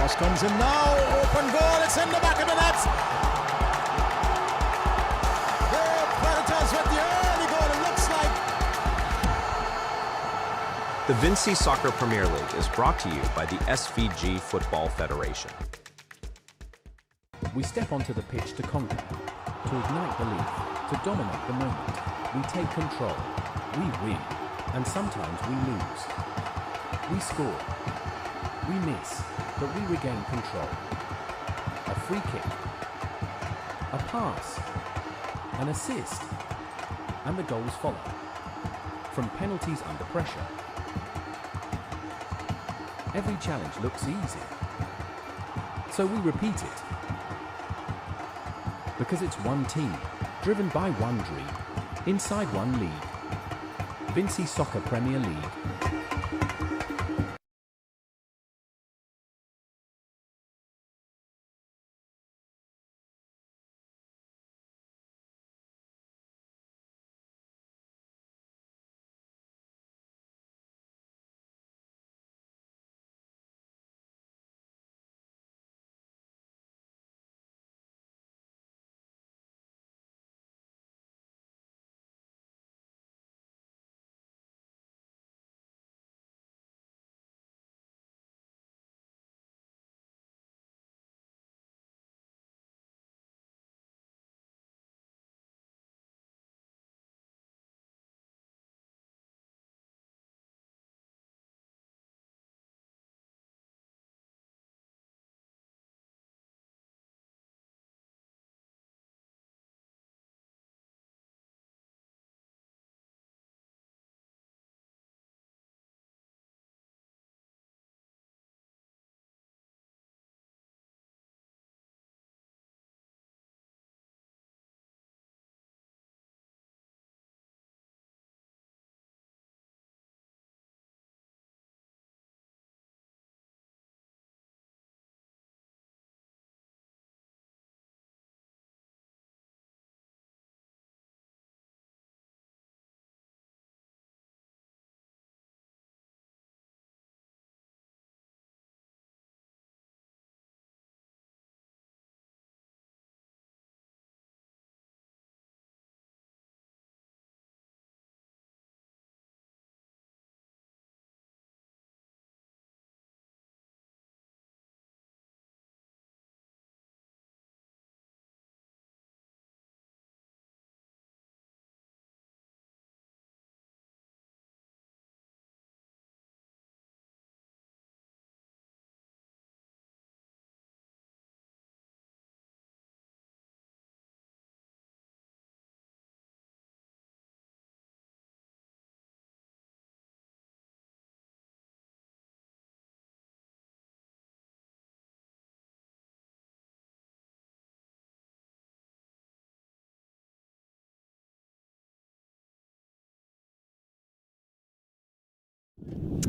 Cross comes in now, open goal, it's in the back of the net. The Predators with the early goal, it looks like. The Vincy Soccer Premier League is brought to you by the SVG Football Federation. We step onto the pitch to conquer, to ignite belief, to dominate the moment. We take control, we win, and sometimes we lose. We score, we miss, but we regain control. A free kick, a pass, an assist, and the goals follow. From penalties under pressure, every challenge looks easy. So we repeat it. Because it's one team, driven by one dream, inside one league. Vincy Soccer Premier League.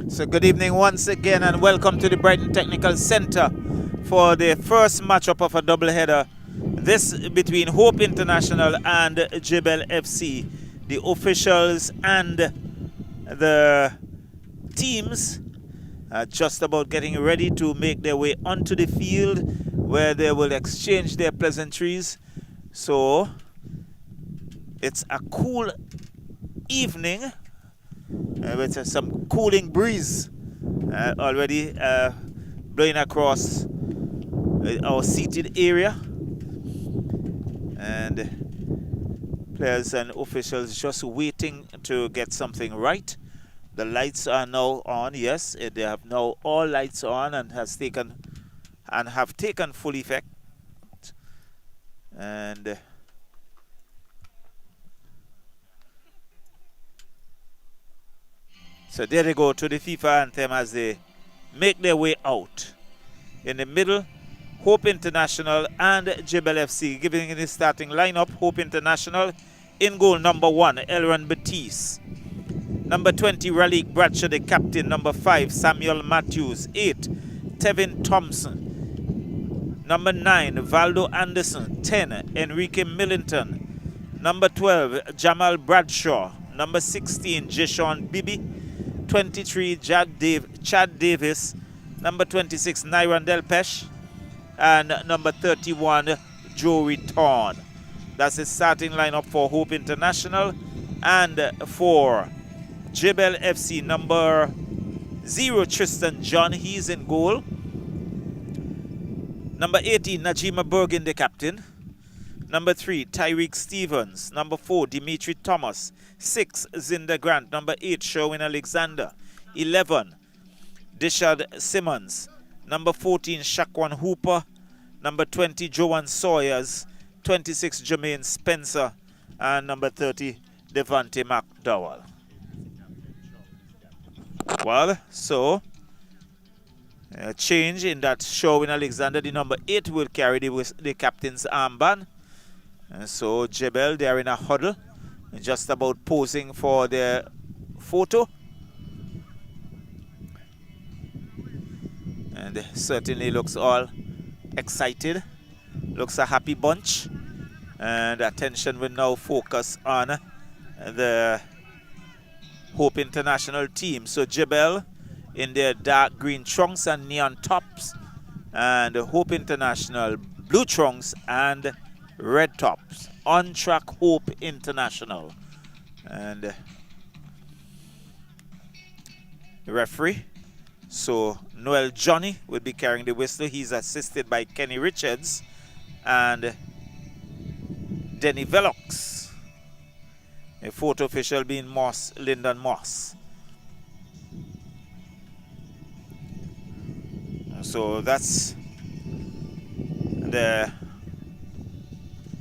So good evening once again and welcome to the Brighton Technical Centre for the first matchup of a doubleheader. This between Hope International and Belle FC. The officials and the teams are just about getting ready to make their way onto the field where they will exchange their pleasantries. So it's a cool evening with some cooling breeze already blowing across our seated area, and players and officials just waiting to get something right. The lights are now on. Yes, they have now all lights on and have taken full effect. And so there they go to the FIFA anthem as they make their way out. In the middle, Hope International and Belle FC. Giving in the starting lineup, Hope International. In goal, number 1, Elron Batiste. Number 20, Raleigh Bradshaw, the captain. Number 5, Samuel Matthews. 8, Tevin Thompson. Number 9, Valdo Anderson. 10, Enrique Millington. Number 12, Jamal Bradshaw. Number 16, Jeshon Bibi. 23, Chad Davis. number 26, Nyron Delpesh, and number 31, Joey Torn. That's the starting lineup for Hope International. And for Jebel FC, number 0, Tristan John, he's in goal. Number 18, Najima Bergin, the captain. Number 3, Tyreek Stevens. Number 4, Dimitri Thomas. 6, Zinda Grant. Number 8, Sherwin Alexander. 11, Dishad Simmons. Number 14, Shaquan Hooper. Number 20, Joan Sawyers. 26, Jermaine Spencer. And number 30, Devante McDowell. Well, so a change in that Sherwin Alexander, the number 8, will carry the captain's armband. And so Jebel, they are in a huddle, just about posing for their photo. And certainly looks all excited. Looks a happy bunch. And attention will now focus on the Hope International team. So Jebel in their dark green trunks and neon tops, and Hope International blue trunks and red tops. On track Hope International. And the referee, so Noel Johnny, will be carrying the whistle. He's assisted by Kenny Richards and Denny Velox. A photo official being Lyndon Moss. So that's the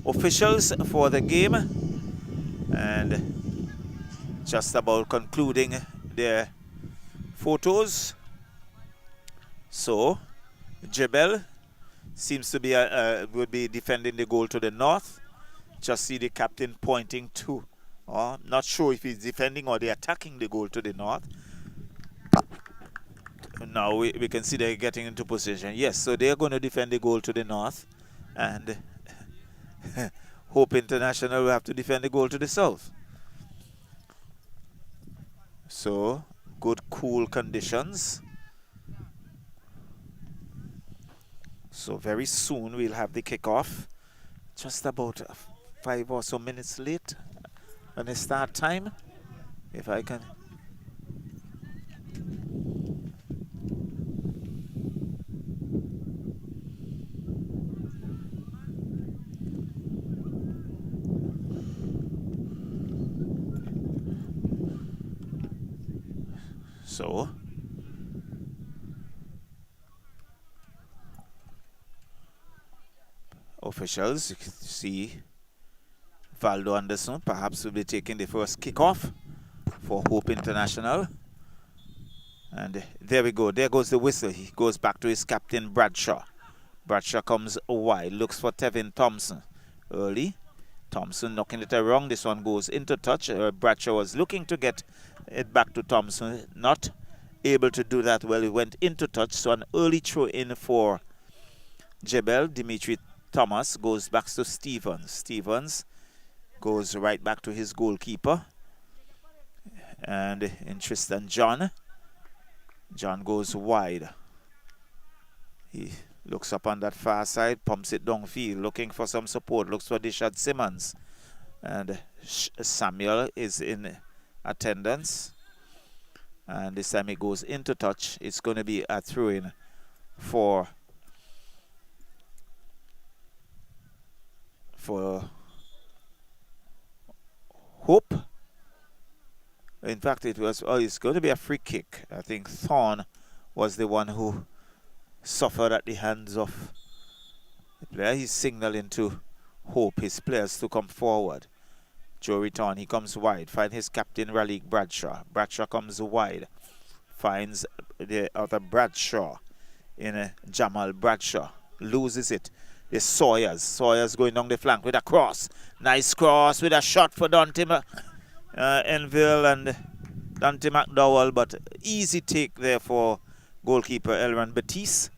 officials for the game, and just about concluding their photos. So Jebel seems to be would be defending the goal to the north. Just see the captain pointing to, not sure if he's defending or they're attacking the goal to the north. Now we can see they're getting into position. Yes, so they're going to defend the goal to the north, and Hope International will have to defend the goal to the south. So good cool conditions. So very soon we'll have the kickoff. Just about 5 or so minutes late on the start time. If I can. So officials, you can see Valdo Anderson perhaps will be taking the first kickoff for Hope International. And there we go. There goes the whistle. He goes back to his captain, Bradshaw. Bradshaw comes wide, looks for Tevin Thompson. Early. Thompson knocking it around. This one goes into touch. Bradshaw was looking to get it back to Thompson. Not able to do that well. He went into touch. So an early throw in for Jebel. Dimitri Thomas goes back to Stevens. Stevens goes right back to his goalkeeper. And in Tristan John. John goes wide. He looks up on that far side, pumps it downfield, looking for some support. Looks for Dishad Simmons. And Samuel is in attendance. And this time it goes into touch. It's going to be a throw-in for Hope. In fact, it's going to be a free kick. I think Thorne was the one who suffered at the hands of the player. He's signaling to Hope, his players, to come forward. Joey Thorne, he comes wide. Finds his captain, Raleigh Bradshaw. Bradshaw comes wide. Finds the other Bradshaw in Jamal Bradshaw. Loses it. It's Sawyers. Sawyers going down the flank with a cross. Nice cross with a shot for Dante Enville and Dante McDowell, but easy take there for goalkeeper Elran Batiste.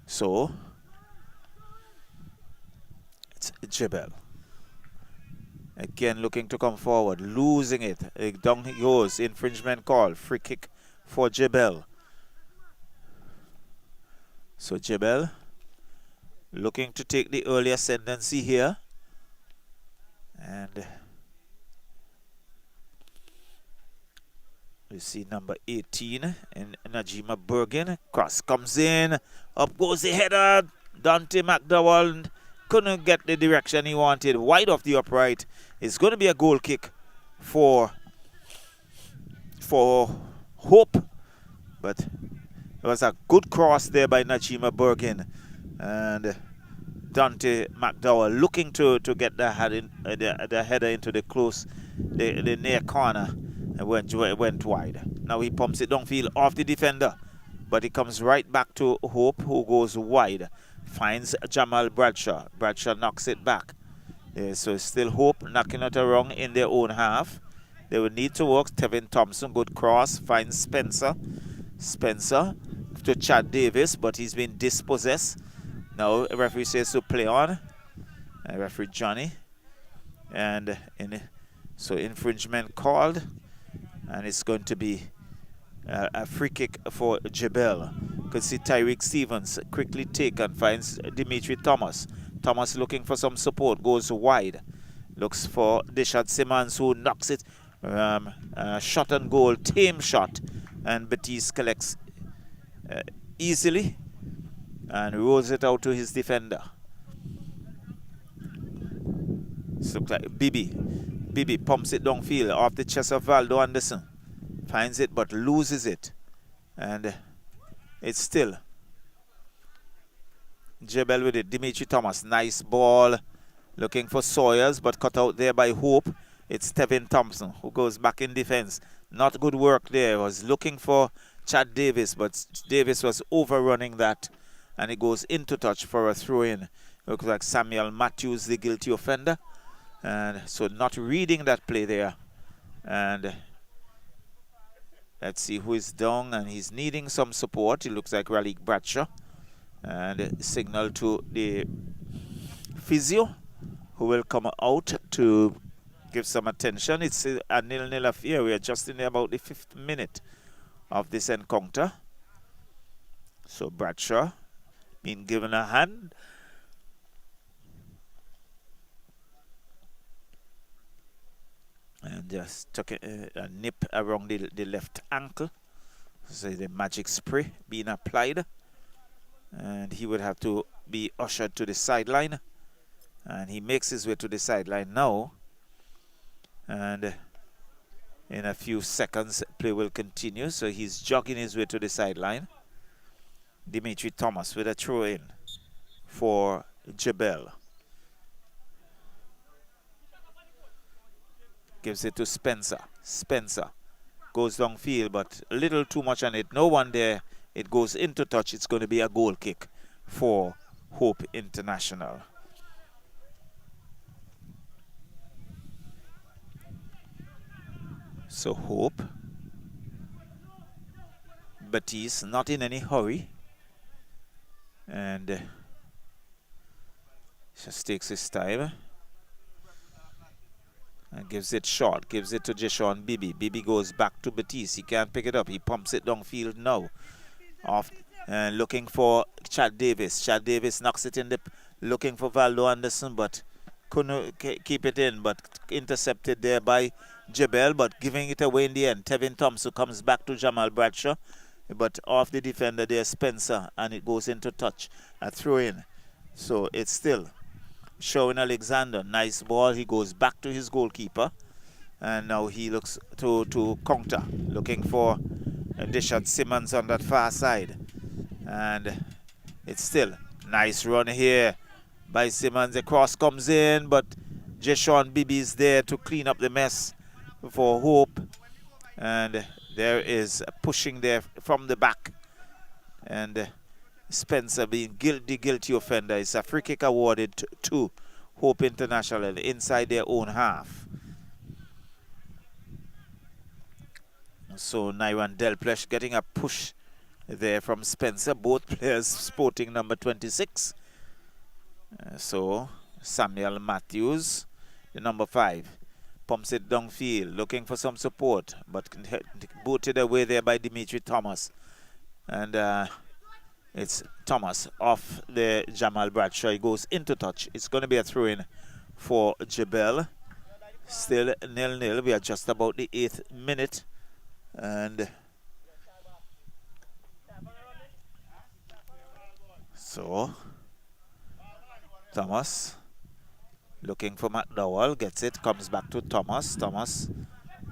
So it's Jebel. Again looking to come forward, losing it. Down he goes, infringement call, free kick for Jebel. So Jebel looking to take the early ascendancy here. And you see number 18 in Najima Bergen. Cross comes in, up goes the header. Dante McDowell couldn't get the direction he wanted, wide off the upright. It's going to be a goal kick for Hope, but it was a good cross there by Najima Bergen, and Dante McDowell looking to get the header into the near corner, and went wide. Now he pumps it downfield off the defender, but it comes right back to Hope, who goes wide. Finds Jamal Bradshaw. Bradshaw knocks it back. So it's still Hope knocking it around in their own half. They will need to work. Tevin Thompson, good cross. Finds Spencer. Spencer to Chad Davis, but he's been dispossessed. Now referee says to play on. Referee Johnny. And so infringement called. And it's going to be a free kick for Jebel. Could see Tyreek Stevens quickly taken, finds Dimitri Thomas. Thomas looking for some support, goes wide. Looks for Dishad Simmons, who knocks it. Shot on goal, tame shot. And Batiste collects easily and rolls it out to his defender. So like Bibi pumps it downfield off the chest of Valdo Anderson. Finds it but loses it. And it's still Jebel with it. Dimitri Thomas, nice ball. Looking for Sawyers, but cut out there by Hope. It's Tevin Thompson who goes back in defense. Not good work there. Was looking for Chad Davis, but Davis was overrunning that. And it goes into touch for a throw-in. Looks like Samuel Matthews, the guilty offender. And so not reading that play there. And let's see who is down, and he's needing some support. It looks like Raleigh Bradshaw. And signal to the physio, who will come out to give some attention. It's a 0-0 affair. We are just in about the 5th minute of this encounter. So Bradshaw being given a hand. And just took a nip around the left ankle. So the magic spray being applied. And he would have to be ushered to the sideline. And he makes his way to the sideline now. And in a few seconds, play will continue. So he's jogging his way to the sideline. Dimitri Thomas with a throw-in for Jebel. Gives it to Spencer. Spencer goes downfield, but a little too much on it. No one there. It goes into touch. It's going to be a goal kick for Hope International. So Hope. Batiste not in any hurry. And just takes his time. And gives it short, gives it to Jeshon Bibi. Bibi goes back to Batiste. He can't pick it up. He pumps it downfield now. Off and looking for Chad Davis. Chad Davis knocks it in the looking for Valdo Anderson, but couldn't keep it in. But intercepted there by Jebel, but giving it away in the end. Tevin Thompson comes back to Jamal Bradshaw, but off the defender there, Spencer, and it goes into touch. A throw in. So it's still Sherwin Alexander, nice ball. He goes back to his goalkeeper, and now he looks to counter, looking for Dishad Simmons on that far side. And it's still nice run here by Simmons. The cross comes in, but Jeshon Bibi is there to clean up the mess for Hope. And there is a pushing there from the back. And Spencer being the guilty offender. It's a free kick awarded to Hope International inside their own half. So Nyron Delplesh getting a push there from Spencer. Both players sporting number 26. So Samuel Matthews, the number 5. Pumps it downfield, looking for some support, but booted away there by Dimitri Thomas. And it's Thomas off the Jamal Bradshaw. He goes into touch. It's going to be a throw-in for Belle. Still 0-0. We are just about the 8th minute. And so Thomas looking for McDowell, gets it, comes back to Thomas. Thomas,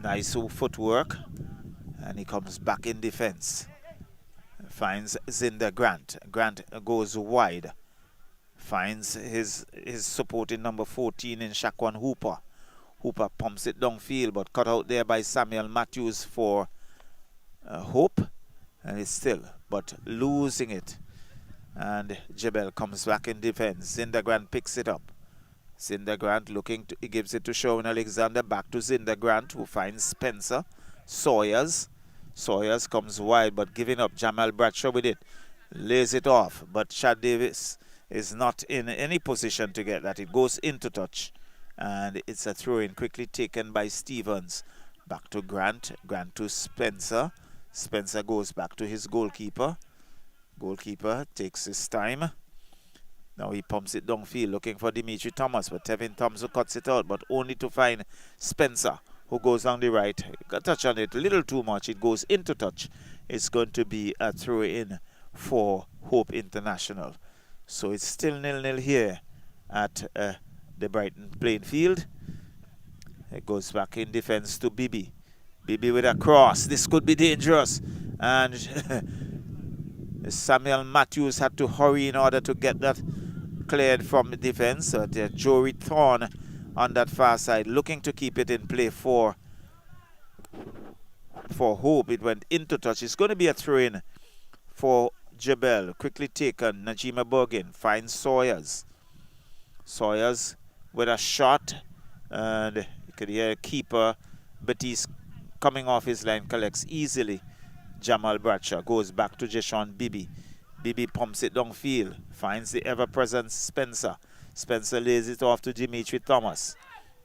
nice footwork, and he comes back in defense. Finds Zinder Grant. Grant goes wide. Finds his supporting number 14 in Shaquan Hooper. Hooper pumps it downfield, but cut out there by Samuel Matthews for Hope. And it's still, but losing it. And Belle comes back in defense. Zinder Grant picks it up. Zinder Grant looking to, he gives it to Sherwin Alexander, back to Zinder Grant, who finds Spencer. Sawyers comes wide, but giving up. Jamal Bradshaw with it, lays it off, but Chad Davis is not in any position to get that. It goes into touch, and it's a throw-in quickly taken by Stevens. Back to Grant, Grant to Spencer. Spencer goes back to his goalkeeper. Goalkeeper takes his time. Now he pumps it downfield, looking for Dimitri Thomas, but Tevin Thompson cuts it out, but only to find Spencer, who goes on the right. Got touch on it a little too much. It goes into touch. It's going to be a throw-in for Hope International. So it's still 0-0 here at the Brighton playing field. It goes back in defense to Bibi. Bibi with a cross. This could be dangerous. And Samuel Matthews had to hurry in order to get that cleared from the defense. Jory Thorne on that far side, looking to keep it in play for Hope. It went into touch. It's going to be a throw-in for Belle. Quickly taken. Najima Bergin finds Sawyers. Sawyers with a shot, and you could hear keeper Batiste coming off his line, collects easily. Jamal Bradshaw goes back to Jeshaun Bibi. Bibi pumps it downfield, finds the ever-present Spencer. Spencer lays it off to Dimitri Thomas.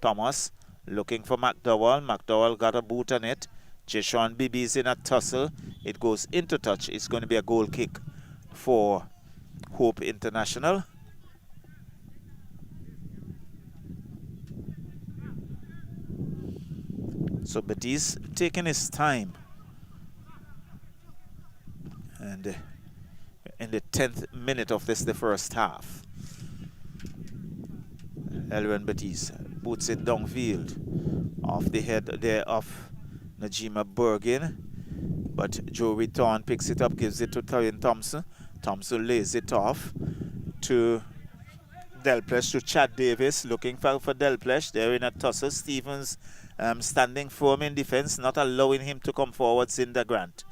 Thomas looking for McDowell. McDowell got a boot on it. Jeshaun Bibi is in a tussle. It goes into touch. It's going to be a goal kick for Hope International. So Batiste taking his time. And in the 10th minute of this, the first half, Elwin Batiste boots it downfield off the head there of Najima Bergin, but Joe Riton picks it up, gives it to Tarian Thompson. Thompson lays it off to Delplesh, to Chad Davis, looking for Delplesh. They're in a tussle. Stevens standing firm in defense, not allowing him to come forward. Zinder Grant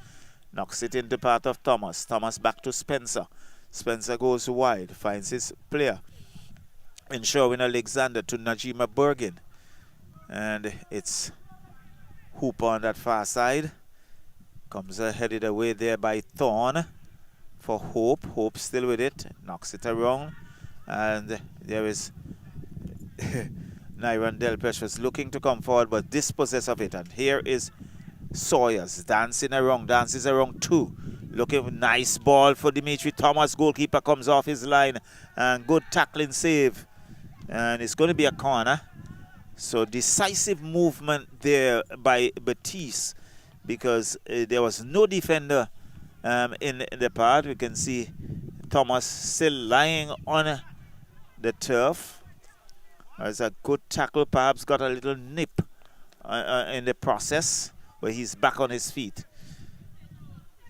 knocks it into part of Thomas. Thomas back to Spencer. Spencer goes wide, finds his player in Sherwin Alexander to Najima Bergin. And it's Hooper on that far side. Comes headed away there by Thorne for Hope. Hope still with it. Knocks it around. And there is Nyron Delpesh was looking to come forward, but dispossessed of it. And here is Sawyers dances around two. Looking, nice ball for Dimitri Thomas. Goalkeeper comes off his line, and good tackling save. And it's going to be a corner. So decisive movement there by Batiste, because there was no defender in the part. We can see Thomas still lying on the turf. It's a good tackle, perhaps got a little nip in the process, where he's back on his feet.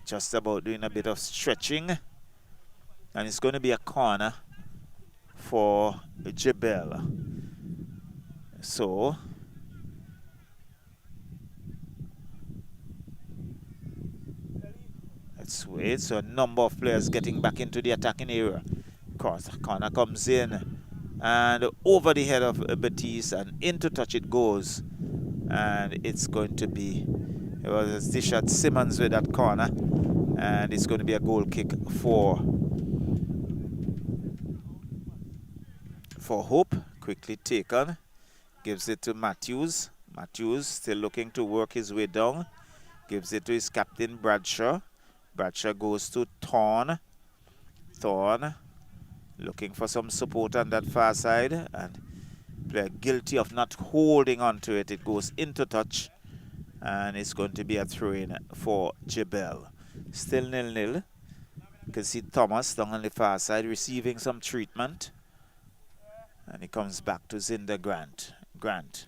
Just about doing a bit of stretching. And it's going to be a corner for Belle. So let's wait. So a number of players getting back into the attacking area. Corner comes in and over the head of Batiste, and into touch it goes. And it's going to be, it was Dishad Simmons with that corner, and it's going to be a goal kick for for Hope. Quickly taken. Gives it to Matthews. Matthews still looking to work his way down. Gives it to his captain Bradshaw. Bradshaw goes to Thorne. Thorne looking for some support on that far side, and player guilty of not holding on to it. It goes into touch, and it's going to be a throw-in for Belle. Still 0-0. You can see Thomas down on the far side receiving some treatment, and he comes back to Zinder Grant. Grant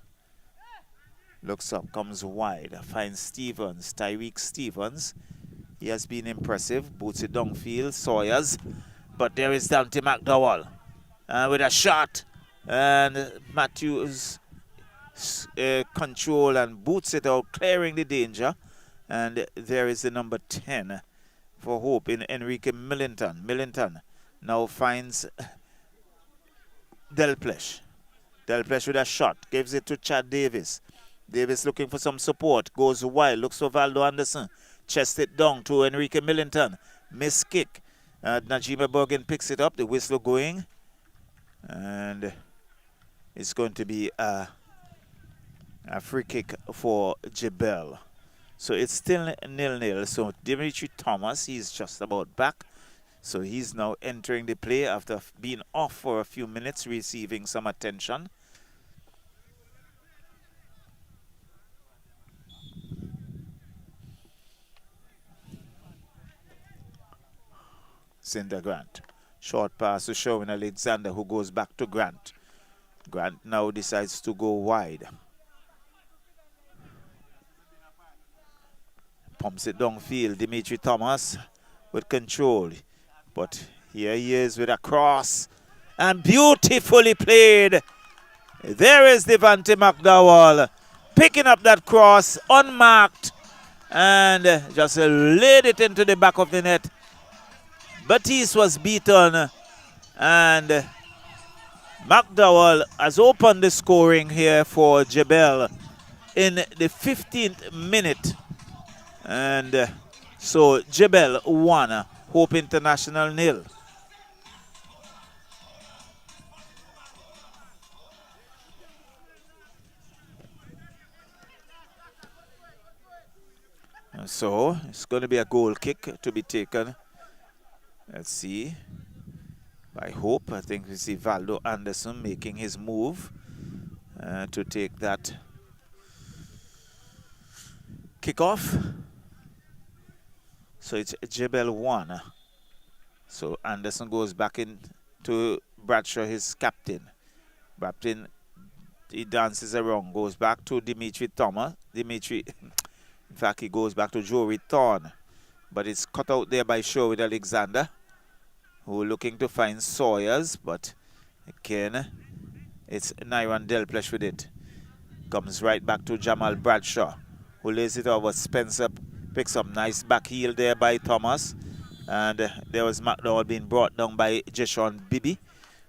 looks up, comes wide, finds Stevens, Tyreek Stevens. He has been impressive, boots it downfield, Sawyers, but there is Dante McDowell with a shot, and Matthews control and boots it out, clearing the danger, and there is the number 10 for Hope in Enrique Millington. Millington now finds Delplesh. Delplesh with a shot, gives it to Chad Davis. Davis looking for some support, goes wide, looks for Valdo Anderson. Chest it down to Enrique Millington. Miss kick. Najima Bergen picks it up. The whistle going. And it's going to be a free kick for Belle. So it's still 0-0. So Dimitri Thomas, he's just about back. So he's now entering the play after being off for a few minutes, receiving some attention. Cinder Grant. Short pass to Sherwin Alexander, who goes back to Grant. Grant now decides to go wide. Pumps it downfield. Dimitri Thomas with control. But here he is with a cross. And beautifully played. There is Devante McDowell picking up that cross unmarked and just laid it into the back of the net. Batiste was beaten, and McDowell has opened the scoring here for Belle in the 15th minute. And so Belle 1, Hope International 0. So it's going to be a goal kick to be taken. Let's see. By Hope, I think we see Valdo Anderson making his move to take that kickoff. So it's Belle 1. So Anderson goes back in to Bradshaw, his captain. Captain, he dances around, goes back to Dimitri Thomas. In fact, he goes back to Jory Thorne. But it's cut out there by Sherwood Alexander, who looking to find Sawyers, but again, it's Nyron Delplesh with it. Comes right back to Jamal Bradshaw, who lays it over Spencer, picks up nice back heel there by Thomas, and there was McDowell being brought down by Jeshon Bibi.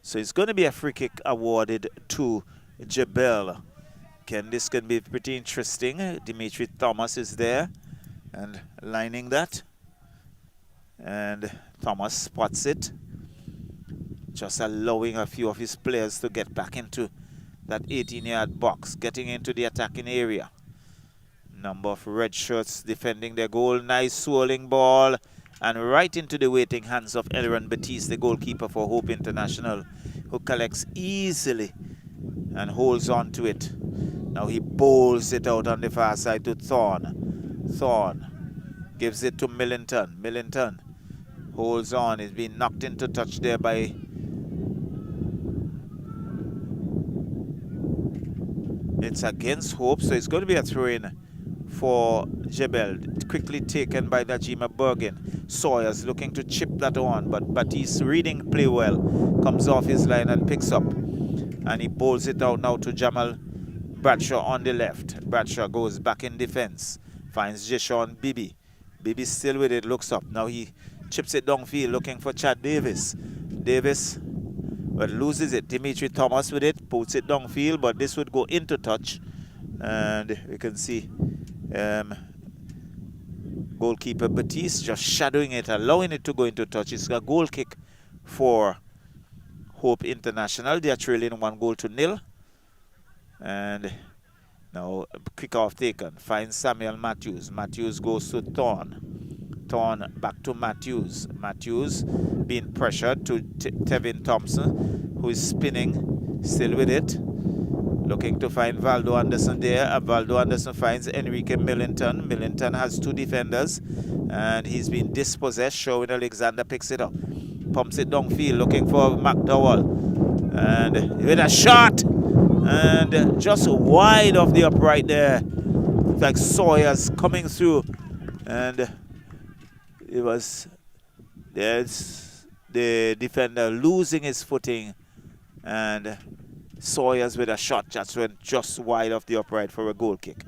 So it's going to be a free kick awarded to Belle. This can be pretty interesting. Dimitri Thomas is there and lining that. And Thomas spots it, just allowing a few of his players to get back into that 18-yard box, getting into the attacking area. Number of red shirts defending their goal. Nice swirling ball, and right into the waiting hands of Elron Batiste, the goalkeeper for Hope International, who collects easily and holds on to it. Now he bowls it out on the far side to Thorne. Thorne gives it to Millington. Millington holds on. He's been knocked into touch there by it's against Hope, so it's going to be a throw-in for Belle. Quickly taken by Najima Bergen. Sawyers looking to chip that on, but Batiste reading play well, comes off his line and picks up, and he bowls it out now to Jamal Bradshaw on the left. Bradshaw goes back in defense, finds Jeshon Bibi. Bibi still with it, looks up. Now he chips it downfield, looking for Chad Davis. Davis, but loses it. Dimitri Thomas with it, puts it downfield, but this would go into touch. And we can see goalkeeper Batiste just shadowing it, allowing it to go into touch. It's a goal kick for Hope International. They are trailing 1-0. And now quick off taken. Finds Samuel Matthews. Matthews goes to Thorne. Thorne back to Matthews. Matthews being pressured to Tevin Thompson, who is spinning, still with it. Looking to find Valdo Anderson there. Valdo Anderson finds Enrique Millington. Millington has 2 defenders, and he's been dispossessed. Sherwin Alexander picks it up. Pumps it downfield, looking for McDowell. And with a shot! And just wide of the upright there. Like Sawyer's coming through. And it was... There's the defender losing his footing. And Sawyer's with a shot just went just wide of the upright for a goal kick.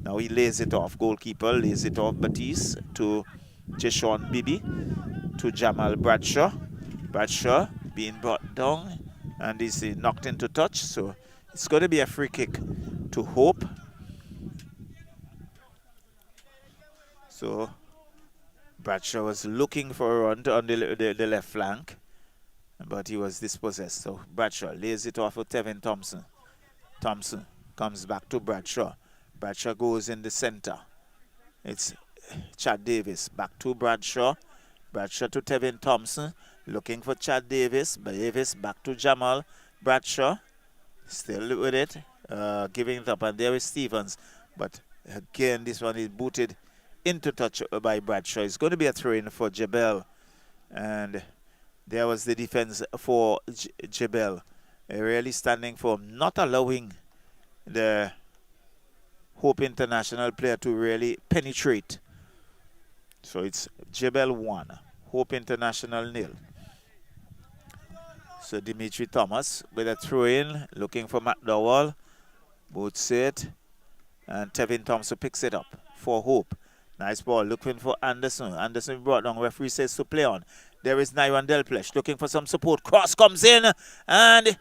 Now he lays it off. Goalkeeper lays it off Batiste to Jeshon Bibi to Jamal Bradshaw. Bradshaw being brought down and is knocked into touch. So it's going to be a free kick to Hope. So Bradshaw was looking for a run on the left flank, but he was dispossessed. So Bradshaw lays it off for Tevin Thompson. Thompson comes back to Bradshaw. Bradshaw goes in the center. It's Chad Davis back to Bradshaw. Bradshaw to Tevin Thompson. Looking for Chad Davis. Davis back to Jamal Bradshaw. Still with it. Giving it up. And there is Stevens. But again, this one is booted into touch by Bradshaw. It's going to be a throw-in for Belle. And there was the defense for Belle. Really standing firm, not allowing the Hope International player to really penetrate. So it's Belle 1, Hope International 0. So Dimitri Thomas with a throw-in, looking for McDowell. Boots it. And Tevin Thompson picks it up for Hope. Nice ball, looking for Anderson. Anderson brought down, referee says to play on. There is Nyron Delplesh looking for some support. Cross comes in, and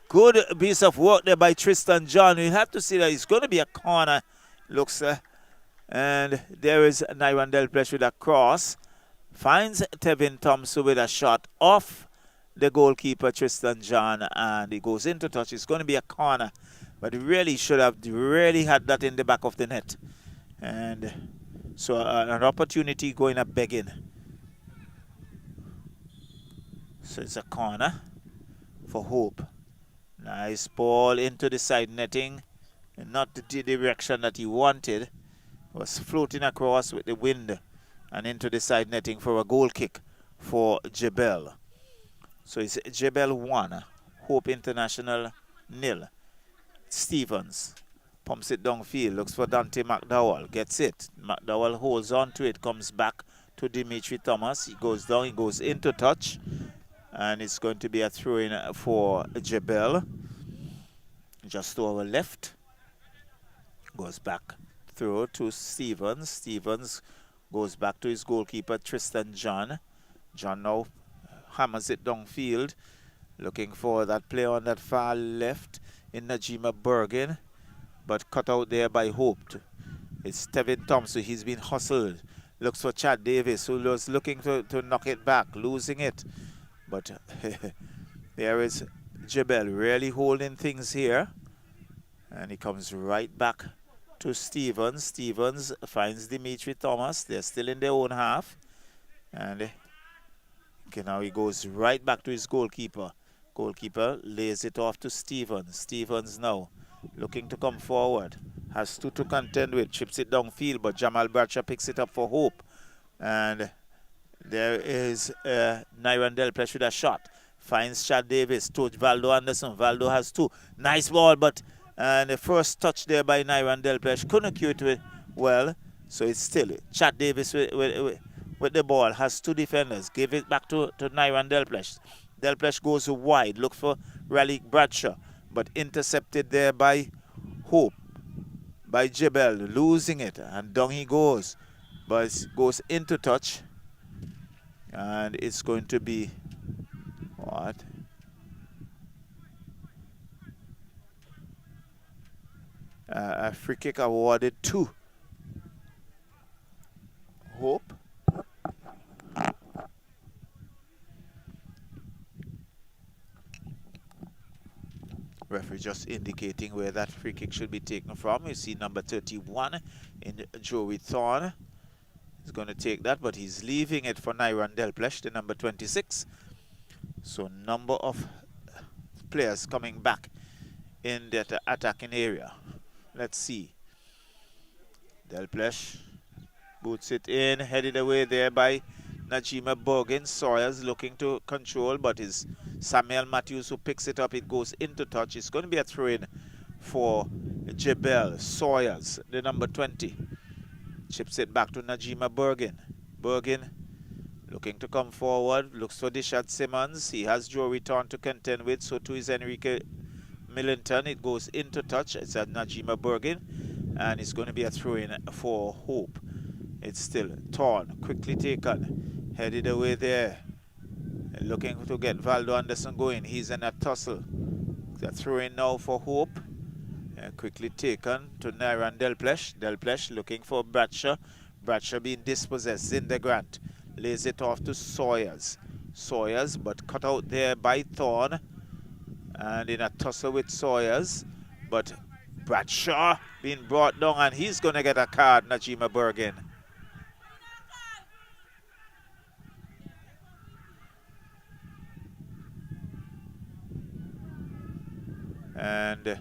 good piece of work there by Tristan John. We have to see that it's going to be a corner, looks, and there is Nyron Delplesh with a cross. Finds Tevin Thompson with a shot off the goalkeeper, Tristan John, and he goes into touch. It's going to be a corner, but he really should have really had that in the back of the net. And so an opportunity going up begging. So it's a corner for Hope. Nice ball into the side netting. And not the direction that he wanted. It was floating across with the wind and into the side netting for a goal kick for Belle. So it's Belle 1, Hope International 0. Stevens pumps it downfield, looks for Dante McDowell, gets it. McDowell holds on to it, comes back to Dimitri Thomas. He goes down, he goes into touch. And it's going to be a throw-in for Belle. Just to our left. Goes back through to Stevens. Stevens goes back to his goalkeeper, Tristan John. John now hammers it downfield. Looking for that play on that far left in Najima Bergen. But cut out there by Hope. It's Tevin Thompson. He's been hustled. Looks for Chad Davis, who was looking to knock it back, losing it. But there is Belle really holding things here. And he comes right back to Stevens. Stevens finds Dimitri Thomas. They're still in their own half. And now he goes right back to his goalkeeper. Goalkeeper lays it off to Stevens. Stevens now looking to come forward. Has 2 to contend with. Chips it downfield, but Jamal Bradshaw picks it up for Hope. And there is Nyron Delplesh with a shot. Finds Chad Davis to Valdo Anderson. Valdo has 2. Nice ball, but the first touch there by Nyron Delplesh couldn't cue it well. So it's still Chad Davis with the ball. Has 2 defenders. Give it back to Nyron Delplesh. Delplesh goes wide. Look for Raleigh Bradshaw. But intercepted there by Hope. By Belle. Losing it. And down he goes. But it goes into touch. And it's going to be what? A free kick awarded to Hope. Referee just indicating where that free kick should be taken from. You see number 31 in Joey Thorne. He's going to take that, but he's leaving it for Nyron Delplesh, the number 26. So number of players coming back in that attacking area. Let's see. Delplesh boots it in, headed away there by Najima Borgin. Sawyers looking to control, but it's Samuel Matthews who picks it up. It goes into touch. It's going to be a throw-in for Belle. Sawyers, the number 20, chips it back to Najima Borgin. Borgin looking to come forward, looks for Dishad Simmons. He has Joe Return to contend with, so too is Enrique Millington. It goes into touch. It's at Najima Borgin, and it's going to be a throw-in for Hope. It's still torn, quickly taken, headed away there, looking to get Valdo Anderson going. He's in a tussle. They're throwing now for Hope. Quickly taken to Nyron Delplesh. Delplesh looking for Bradshaw. Bradshaw being dispossessed. Zindegrant lays it off to Sawyers. Sawyers, but cut out there by Thorne. And in a tussle with Sawyers. But Bradshaw being brought down, and he's going to get a card, Najima Bergen. And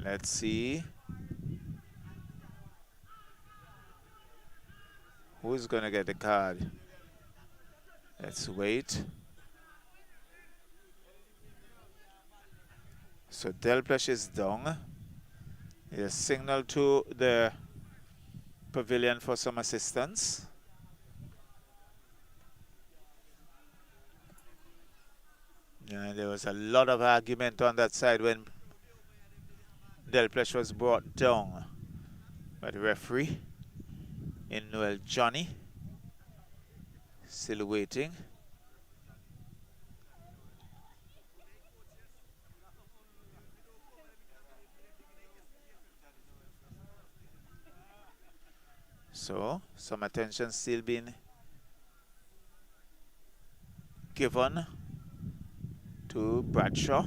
let's see who's going to get the card. Let's wait. So Delplesh is down. He has signaled to the pavilion for some assistance. Yeah, there was a lot of argument on that side when Delplesh was brought down by the referee in Noel Johnny. Still waiting. So, some attention still being given to Bradshaw.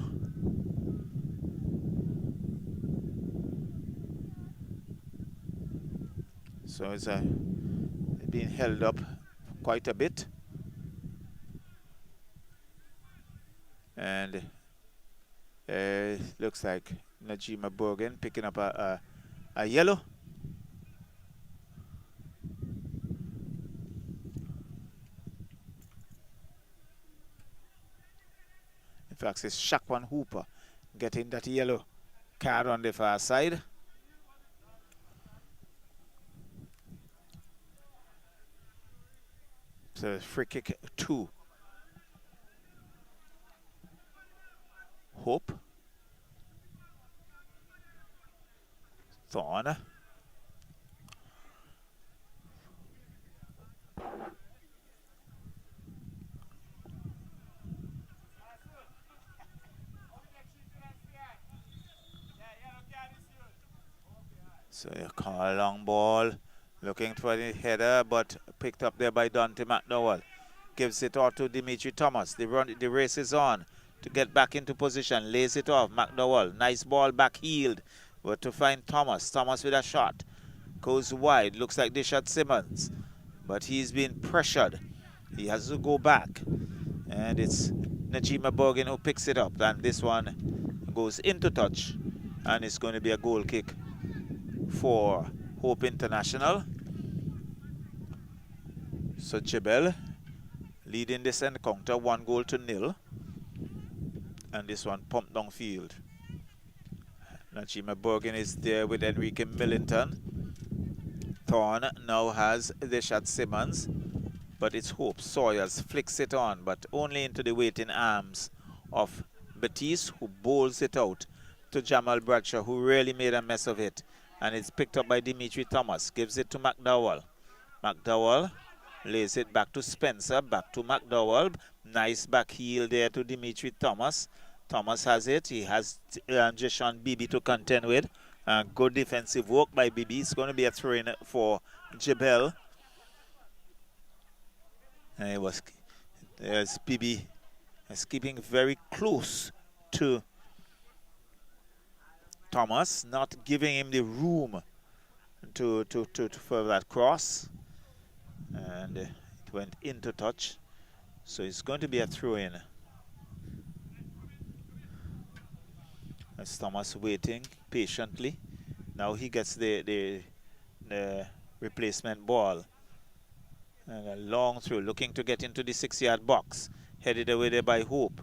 So it's being held up quite a bit. And looks like Najima Borgen picking up a yellow. In fact, it's Shaquan Hooper getting that yellow card on the far side. So free kick 2. Hope. Thorne. So you call a long ball, looking for the header, but picked up there by Dante McDowell. Gives it off to Dimitri Thomas. The race is on to get back into position. Lays it off. McDowell. Nice ball back heeled. But to find Thomas. Thomas with a shot. Goes wide. Looks like Dishad Simmons. But he's been pressured. He has to go back. And it's Najima Borgin who picks it up. And this one goes into touch. And it's going to be a goal kick for Hope International. So Belle leading this encounter 1-0. And this one pumped downfield. Najima Borgin is there with Enrique Millington. Thorne now has Dishad Simmons, but it's Hope. Sawyers flicks it on, but only into the waiting arms of Batiste, who bowls it out to Jamal Bradshaw, who really made a mess of it. And it's picked up by Dimitri Thomas. Gives it to McDowell. McDowell lays it back to Spencer, back to McDowell. Nice back heel there to Dimitri Thomas. Thomas has it. He has Jeshon Bibi to contend with. Good defensive work by Bibi. It's going to be a throw-in for Belle. And there's Bibi Is keeping very close to Thomas, not giving him the room to for that cross. And it went into touch. So it's going to be a throw-in. As Thomas waiting patiently. Now he gets the replacement ball. And a long throw, looking to get into the 6-yard box. Headed away there by Hope.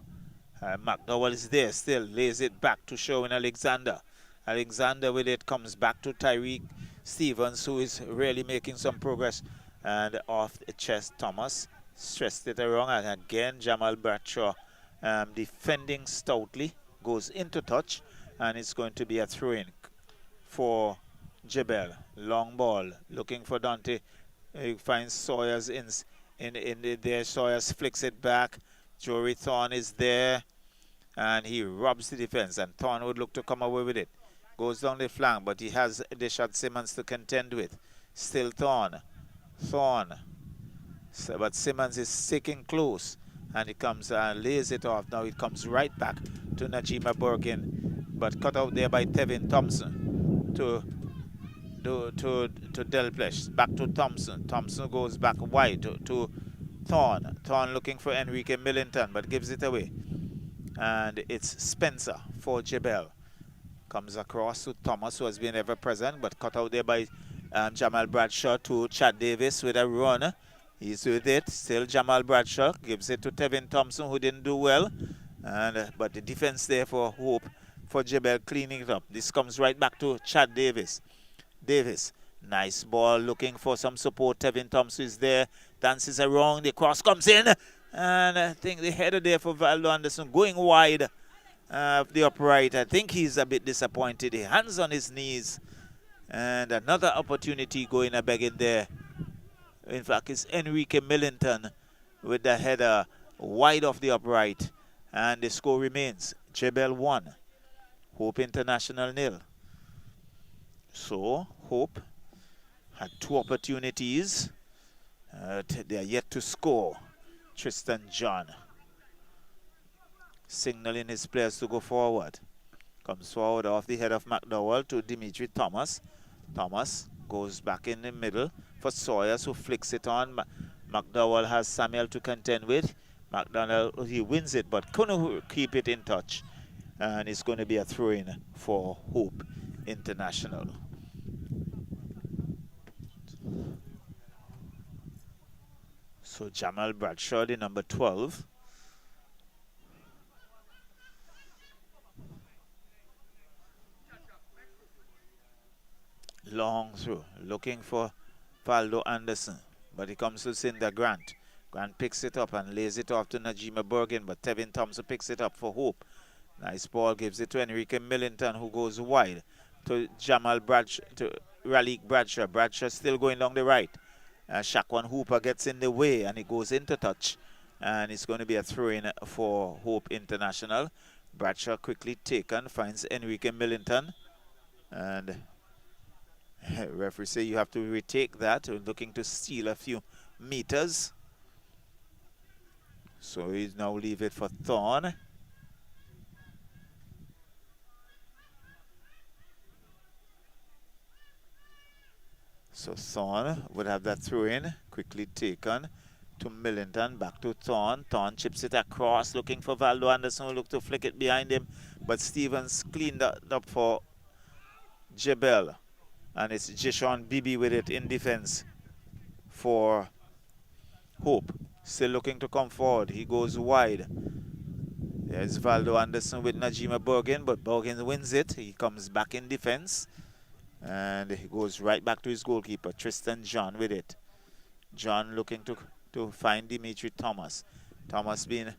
McDowell is there still, lays it back to Sherwin Alexander. Alexander with it comes back to Tyreek Stevens, who is really making some progress. And off the chest, Thomas stressed it around. And again, Jamal Bradshaw defending stoutly, goes into touch. And it's going to be a throw-in for Jebel. Long ball, looking for Dante. He finds Sawyers in there. Sawyers flicks it back. Jory Thorne is there. And he robs the defense. And Thorne would look to come away with it. Goes down the flank, but he has Deshad Simmons to contend with. Still Thorne. So, but Simmons is sticking close. And he comes and lays it off. Now it comes right back to Najima Bergin. But cut out there by Tevin Thompson to Delplesh. Back to Thompson. Thompson goes back wide to Thorne. Thorne looking for Enrique Millington, but gives it away. And it's Spencer for Jebel. Comes across to Thomas, who has been ever present, but cut out there by Jamal Bradshaw to Chad Davis with a run. He's with it. Still Jamal Bradshaw gives it to Tevin Thompson, who didn't do well. And but the defense there for Hope for Jebel cleaning it up. This comes right back to Chad Davis. Nice ball, looking for some support. Tevin Thompson is there, dances around, the cross comes in, and I think the header there for Valdo Anderson going wide the upright. I think he's a bit disappointed. He hands on his knees, and another opportunity going a begging there. In fact, it's Enrique Millington with the header wide off the upright, and the score remains Jebel 1, Hope International 0. So, Hope had 2 opportunities. They are yet to score. Tristan John signaling his players to go forward. Comes forward off the head of McDowell to Dimitri Thomas. Thomas goes back in the middle for Sawyers, who flicks it on. McDowell has Samuel to contend with. McDowell, he wins it, but couldn't keep it in touch. And it's going to be a throw-in for Hope International. So Jamal Bradshaw, the number 12. Long through, looking for Valdo Anderson, but he comes to Cinder Grant. Grant picks it up and lays it off to Najima Bergin, but Tevin Thompson picks it up for Hope. Nice ball, gives it to Enrique Millington, who goes wide to Jamal Bradshaw, to Raleigh Bradshaw. Bradshaw still going down the right. Shaquan Hooper gets in the way, and he goes into touch. And it's going to be a throw-in for Hope International. Bradshaw quickly taken, finds Enrique Millington. And referee say you have to retake that. We're looking to steal a few meters. So he's now leave it for Thorne. So Thorne would have that throw in, quickly taken to Millington, back to Thorne. Thorne chips it across, looking for Valdo Anderson, who look to flick it behind him. But Stevens cleaned that up for Jebel. And it's Jishon Bibi with it in defense for Hope. Still looking to come forward. He goes wide. There's Valdo Anderson with Najima Bergin, but Bergin wins it. He comes back in defense. And he goes right back to his goalkeeper, Tristan John, with it. John looking to find Dimitri Thomas. Thomas being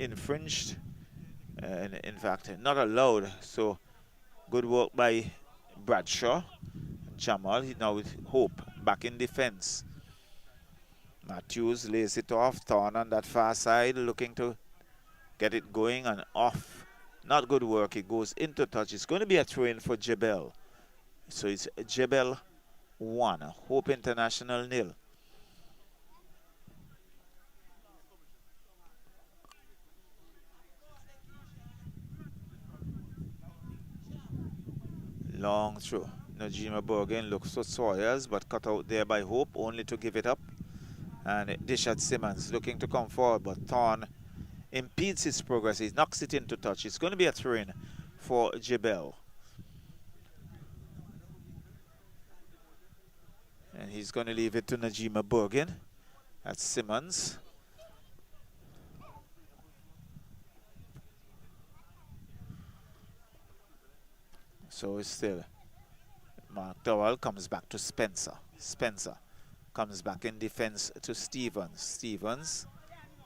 infringed. And in fact, not allowed. So good work by Bradshaw. Jamal, now with Hope, back in defense. Matthews lays it off. Thorne on that far side, looking to get it going and off. Not good work. It goes into touch. It's going to be a throw-in for Jebel. So it's Jebel 1, Hope International 0. Long throw. Najima Bergen looks for Sawyers, but cut out there by Hope, only to give it up. And dish at Simmons, looking to come forward, but Thorn impedes his progress. He knocks it into touch. It's going to be a throw-in for Belle. And he's going to leave it to Najima Bergen. That's Simmons. So it's still Mark Dowell comes back to Spencer. Spencer comes back in defense to Stevens. Stevens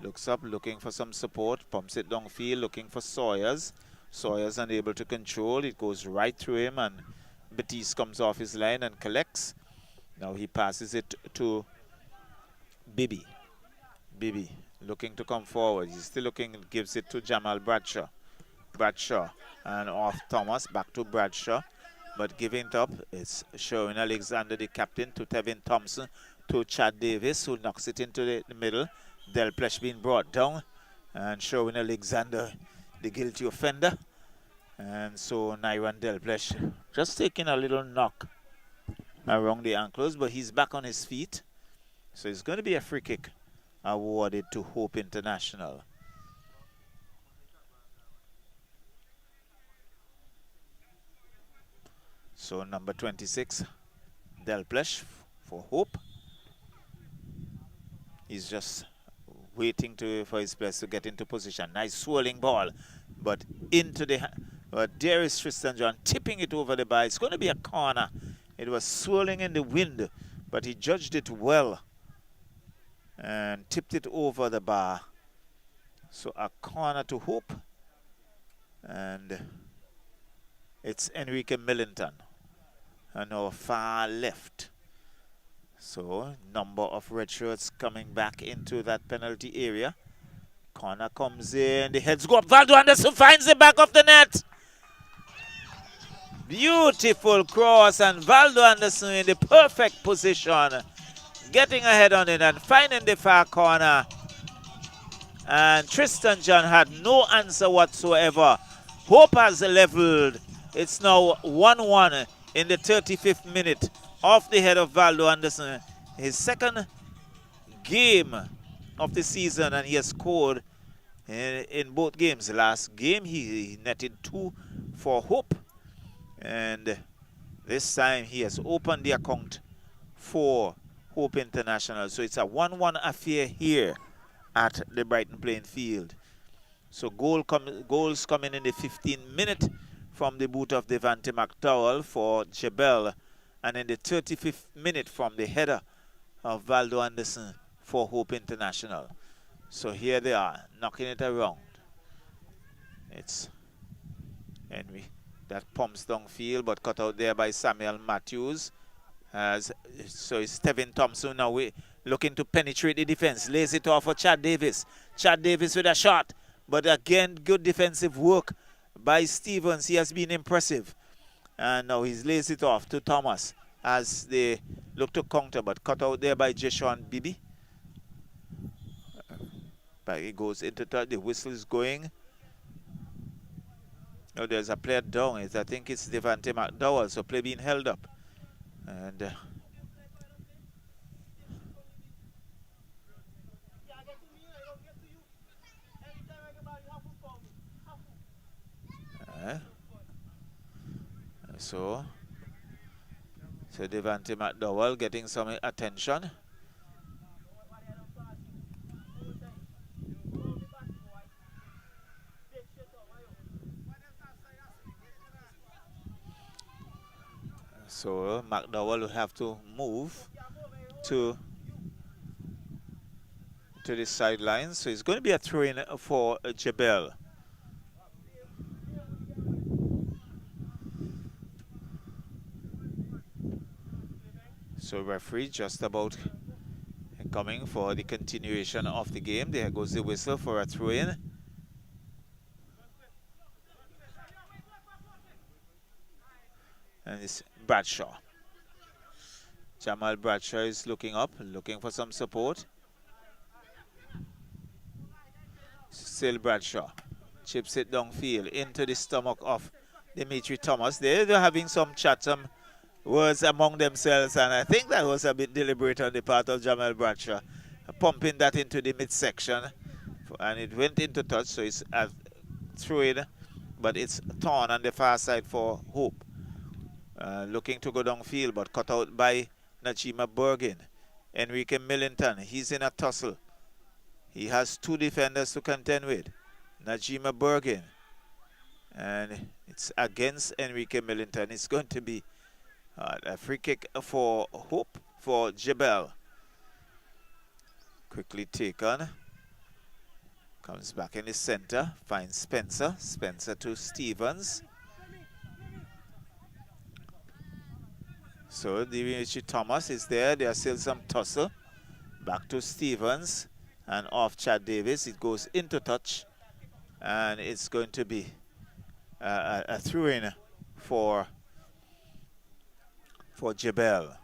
looks up, looking for some support, pumps it downfield, looking for Sawyers. Sawyers unable to control. It goes right through him, and Batiste comes off his line and collects. Now he passes it to Bibi. Bibi looking to come forward. He's still looking, gives it to Jamal Bradshaw. Bradshaw and off Thomas, back to Bradshaw. But giving it up, it's Sherwin Alexander, the captain, to Tevin Thompson, to Chad Davis, who knocks it into the middle. Delplesh being brought down, and Sherwin Alexander, the guilty offender. And so Nyron Delplesh just taking a little knock around the ankles, but he's back on his feet. So it's going to be a free kick awarded to Hope International. So number 26, Delplesh for Hope. He's just waiting for his players to get into position. Nice swirling ball, but into the... But there is Tristan John tipping it over the bar. It's going to be a corner. It was swirling in the wind, but he judged it well and tipped it over the bar. So a corner to Hope. And it's Enrique Millington on our far left. So number of red shirts coming back into that penalty area. Corner comes in. The heads go up. Valdo Anderson finds the back of the net. Beautiful cross, and Valdo Anderson in the perfect position, getting ahead on it and finding the far corner. And Tristan John had no answer whatsoever. Hope has leveled. It's now 1-1 in the 35th minute off the head of Valdo Anderson. His second game of the season, and he has scored in both games. Last game he netted 2 for Hope, and this time he has opened the account for Hope International. So it's a 1-1 affair here at the Brighton playing field. So goals coming in the 15th minute from the boot of Devante McDowell for Belle, and in the 35th minute from the header of Valdo Anderson for Hope International. So here they are, knocking it around. It's Henry that pumps downfield, but cut out there by Samuel Matthews. So it's Tevin Thompson now looking to penetrate the defense. Lays it off for Chad Davis. Chad Davis with a shot. But again, good defensive work by Stevens. He has been impressive. And now he's lays it off to Thomas as they look to counter, but cut out there by Jeshawn Bibi. But he goes into the whistle is going. Oh, there's a player down. I think it's Devante McDowell, so play being held up. And so Devante McDowell getting some attention. So McDowell will have to move to the sidelines. So it's going to be a throw-in for Belle. So referee just about coming for the continuation of the game. There goes the whistle for a throw-in. And it's Bradshaw. Jamal Bradshaw is looking up, looking for some support. Still Bradshaw. Chips it downfield into the stomach of Dimitri Thomas. They're having some chat, some words among themselves, and I think that was a bit deliberate on the part of Jamal Bradshaw, pumping that into the midsection, and it went into touch, so it's through it, but it's torn on the far side for Hope. Looking to go downfield, but cut out by Najima Bergin. Enrique Millington, he's in a tussle. He has two defenders to contend with. Najima Bergin. And it's against Enrique Millington. It's going to be a free kick for Hope, for Jebel. Quickly taken. Comes back in the center. Finds Spencer. Spencer to Stevens. So Dimitri Thomas is there. There's still some tussle. Back to Stevens. And off Chad Davis. It goes into touch. And it's going to be a throw-in for Jebel.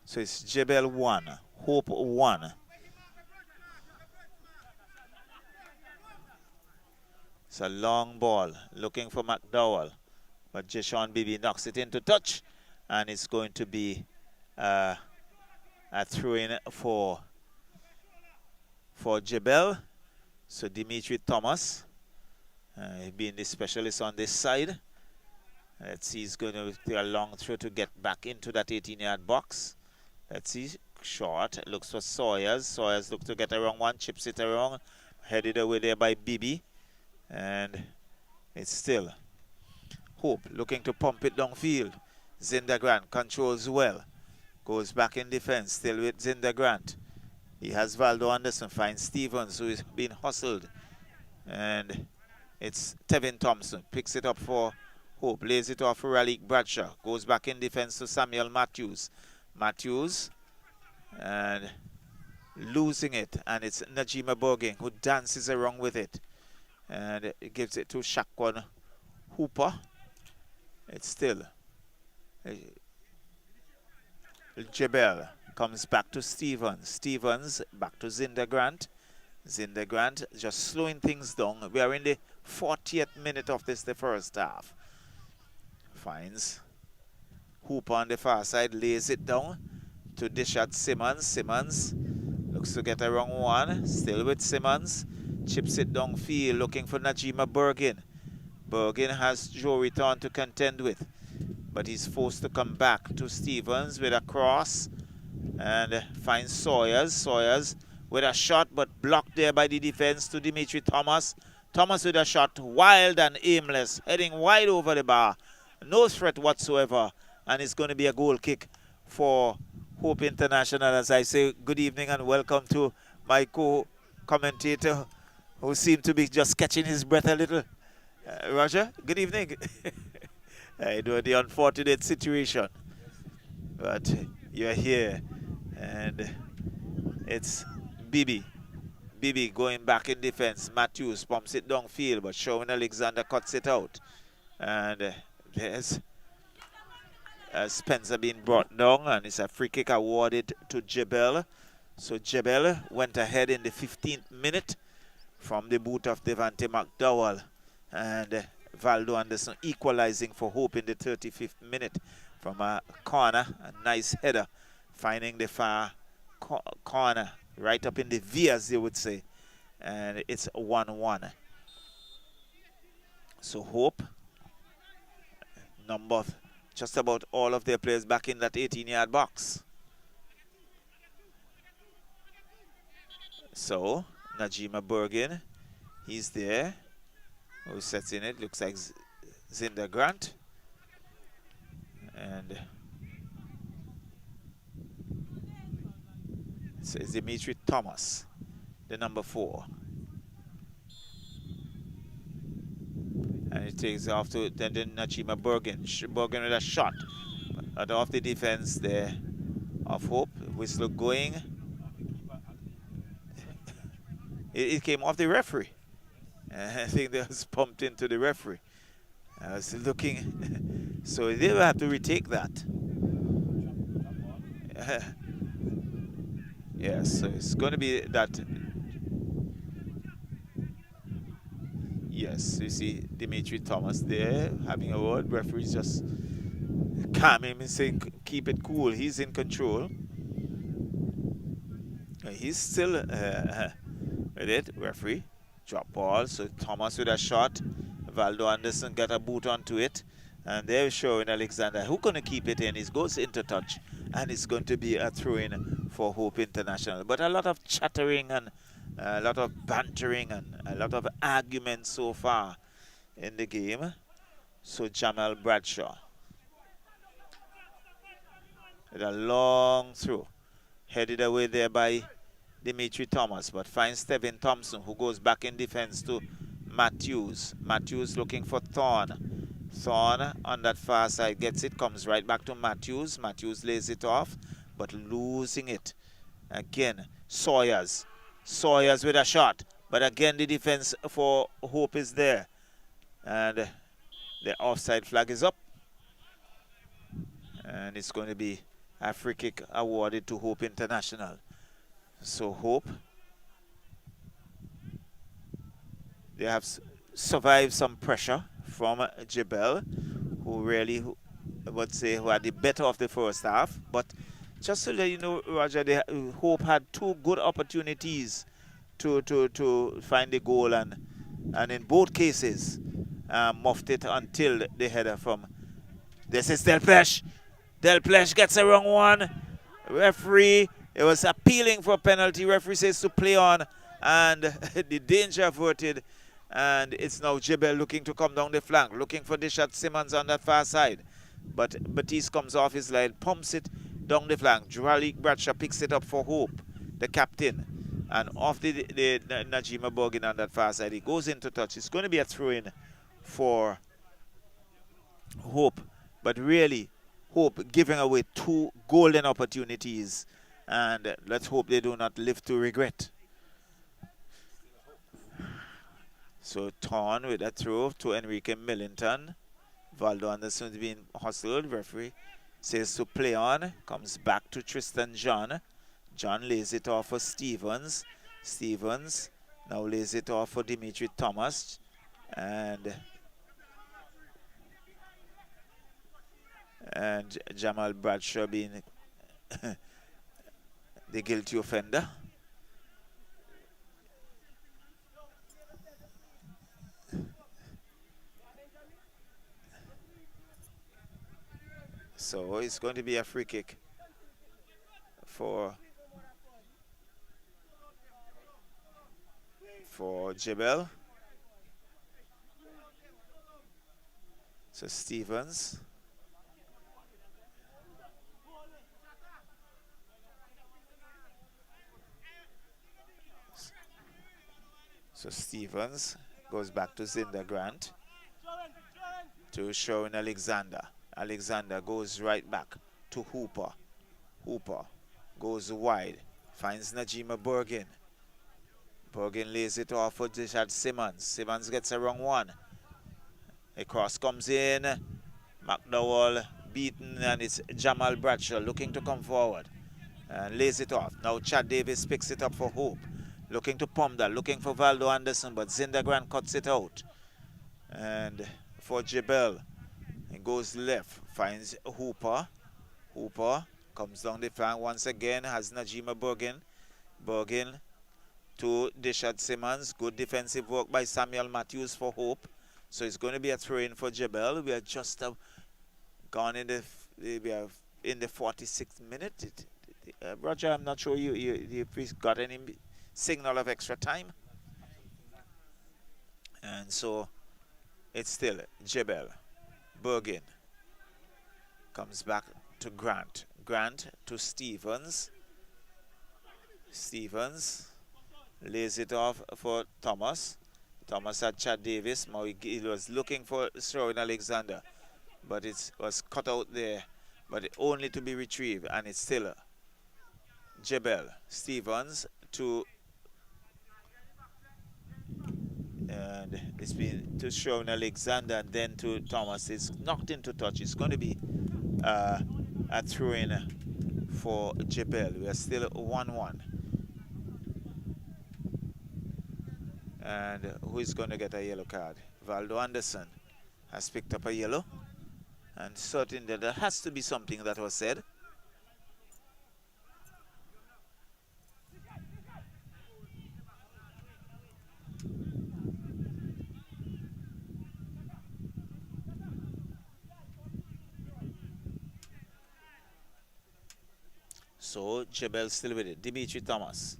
So it's Jebel 1, Hope 1. It's a long ball looking for McDowell, but Jeshon Bibi knocks it into touch, and it's going to be a throw-in for Jebel. So Dimitri Thomas, being the specialist on this side. Let's see, he's going to take a long throw to get back into that 18-yard box. Let's see, short, looks for Sawyers. Sawyers looks to get around one, chips it around, headed away there by Bibi. And it's still Hope looking to pump it downfield. Zindagrant controls well. Goes back in defense, still with Zindagrant. He has Valdo Anderson, finds Stevens, who is being hustled. And it's Tevin Thompson, picks it up for Hope, lays it off for Raleigh Bradshaw. Goes back in defense to Samuel Matthews. Matthews, and losing it. And it's Najima Borging who dances around with it. And it gives it to Shaquan Hooper. It's still Jebel comes back to Stevens. Stevens back to Zindagrant. Zindagrant just slowing things down. We are in the 40th minute of the first half. Finds Hooper on the far side, lays it down to Dishad Simmons. Simmons looks to get around one, still with Simmons. Chips it downfield, looking for Najima Bergin. Bergin has Joe Return to contend with, but he's forced to come back to Stevens with a cross and finds Sawyers. Sawyers with a shot, but blocked there by the defense to Dimitri Thomas. Thomas with a shot, wild and aimless, heading wide over the bar. No threat whatsoever, and it's going to be a goal kick for Hope International. As I say, good evening and welcome to my co-commentator, who seemed to be just catching his breath a little. Roger, good evening. I know the unfortunate situation, but you're here, and it's Bibi. Bibi going back in defense. Matthews pumps it downfield, but Sherwin Alexander cuts it out. And there's Spencer being brought down, and it's a free kick awarded to Jebel. So Jebel went ahead in the 15th minute from the boot of Devante McDowell, and Valdo Anderson equalizing for Hope in the 35th minute from a corner, a nice header, finding the far corner, right up in the V, as they would say, and it's 1-1. So Hope, number of just about all of their players back in that 18-yard box. So Najima Bergin, he's there. Who sets in it? Looks like Zindagrant. And it's Dimitri Thomas, the number 4. And it takes off to then Najima Bergin. Bergin with a shot. But off the defense there of Hope. Whistle going. It came off the referee. I think that was pumped into the referee. I was looking. So they will have to retake that. Yes, so it's going to be that. Yes, you see Dimitri Thomas there having a word. Referee's just calm him and saying keep it cool. He's in control. He's still with it. Referee drop ball. So Thomas with a shot. Valdo Anderson got a boot onto it. And they're showing Alexander who gonna keep it in. He goes into touch. And it's going to be a throw-in for Hope International. But a lot of chattering and a lot of bantering and a lot of arguments so far in the game. So Jamal Bradshaw with a long throw. Headed away there by Dimitri Thomas, but finds Tevin Thompson, who goes back in defense to Matthews. Matthews looking for Thorne. Thorne on that far side gets it, comes right back to Matthews. Matthews lays it off, but losing it. Again, Sawyers. Sawyers with a shot, but again the defense for Hope is there. And the offside flag is up. And it's going to be a free kick awarded to Hope International. So Hope, they have survived some pressure from Jebel, who really, I would say, who had the better of the first half. But just to let you know, Roger, Hope had two good opportunities to find the goal, and in both cases, muffed it until the header from, this is Del Plesh. Del Plesh gets a wrong one. Referee, it was appealing for a penalty. Referee says to play on, and the danger averted. And it's now Jebel looking to come down the flank, looking for Dishad Simmons on that far side. But Batiste comes off his line, pumps it down the flank. Juralik Bradshaw picks it up for Hope, the captain. And off the Najima Borgin on that far side. He goes into touch. It's going to be a throw-in for Hope. But really, Hope giving away two golden opportunities. And let's hope they do not live to regret. So Thorne with a throw to Enrique Millington. Valdo Anderson is being hustled. Referee says to play on. Comes back to Tristan John. John lays it off for Stevens. Stevens now lays it off for Dimitri Thomas. And Jamal Bradshaw being the guilty offender. So it's going to be a free kick for Jebel. So Stevens. So Stevens goes back to Zinda Grant to Sharon Alexander. Alexander goes right back to Hooper. Hooper goes wide, finds Najima Bergin. Bergin lays it off for Dishad Simmons. Simmons gets a wrong one. A cross comes in. McDowell beaten, and it's Jamal Bradshaw looking to come forward and lays it off. Now Chad Davis picks it up for Hope. Looking to Pomda, looking for Valdo Anderson, but Zindagrand cuts it out. And for Jebel, it goes left, finds Hooper. Hooper comes down the flank once again, has Najima Bergin. Bergin to Dishad Simmons. Good defensive work by Samuel Matthews for Hope. So it's going to be a throw-in for Jebel. We are just gone in the 46th minute. Roger, I'm not sure you got any signal of extra time. And so it's still Jebel. Bergin comes back to Grant. Grant to Stevens. Stevens lays it off for Thomas. Thomas had Chad Davis. Now he was looking for Sharon Alexander, but it was cut out there, but only to be retrieved, and it's still Jebel. Stevens to, and it's been to Sharon Alexander and then to Thomas. It's knocked into touch. It's going to be a throw-in for Jebel. We are still 1-1. And who is going to get a yellow card? Valdo Anderson has picked up a yellow. And certainly there has to be something that was said. So Jebel still with it. Dimitri Thomas.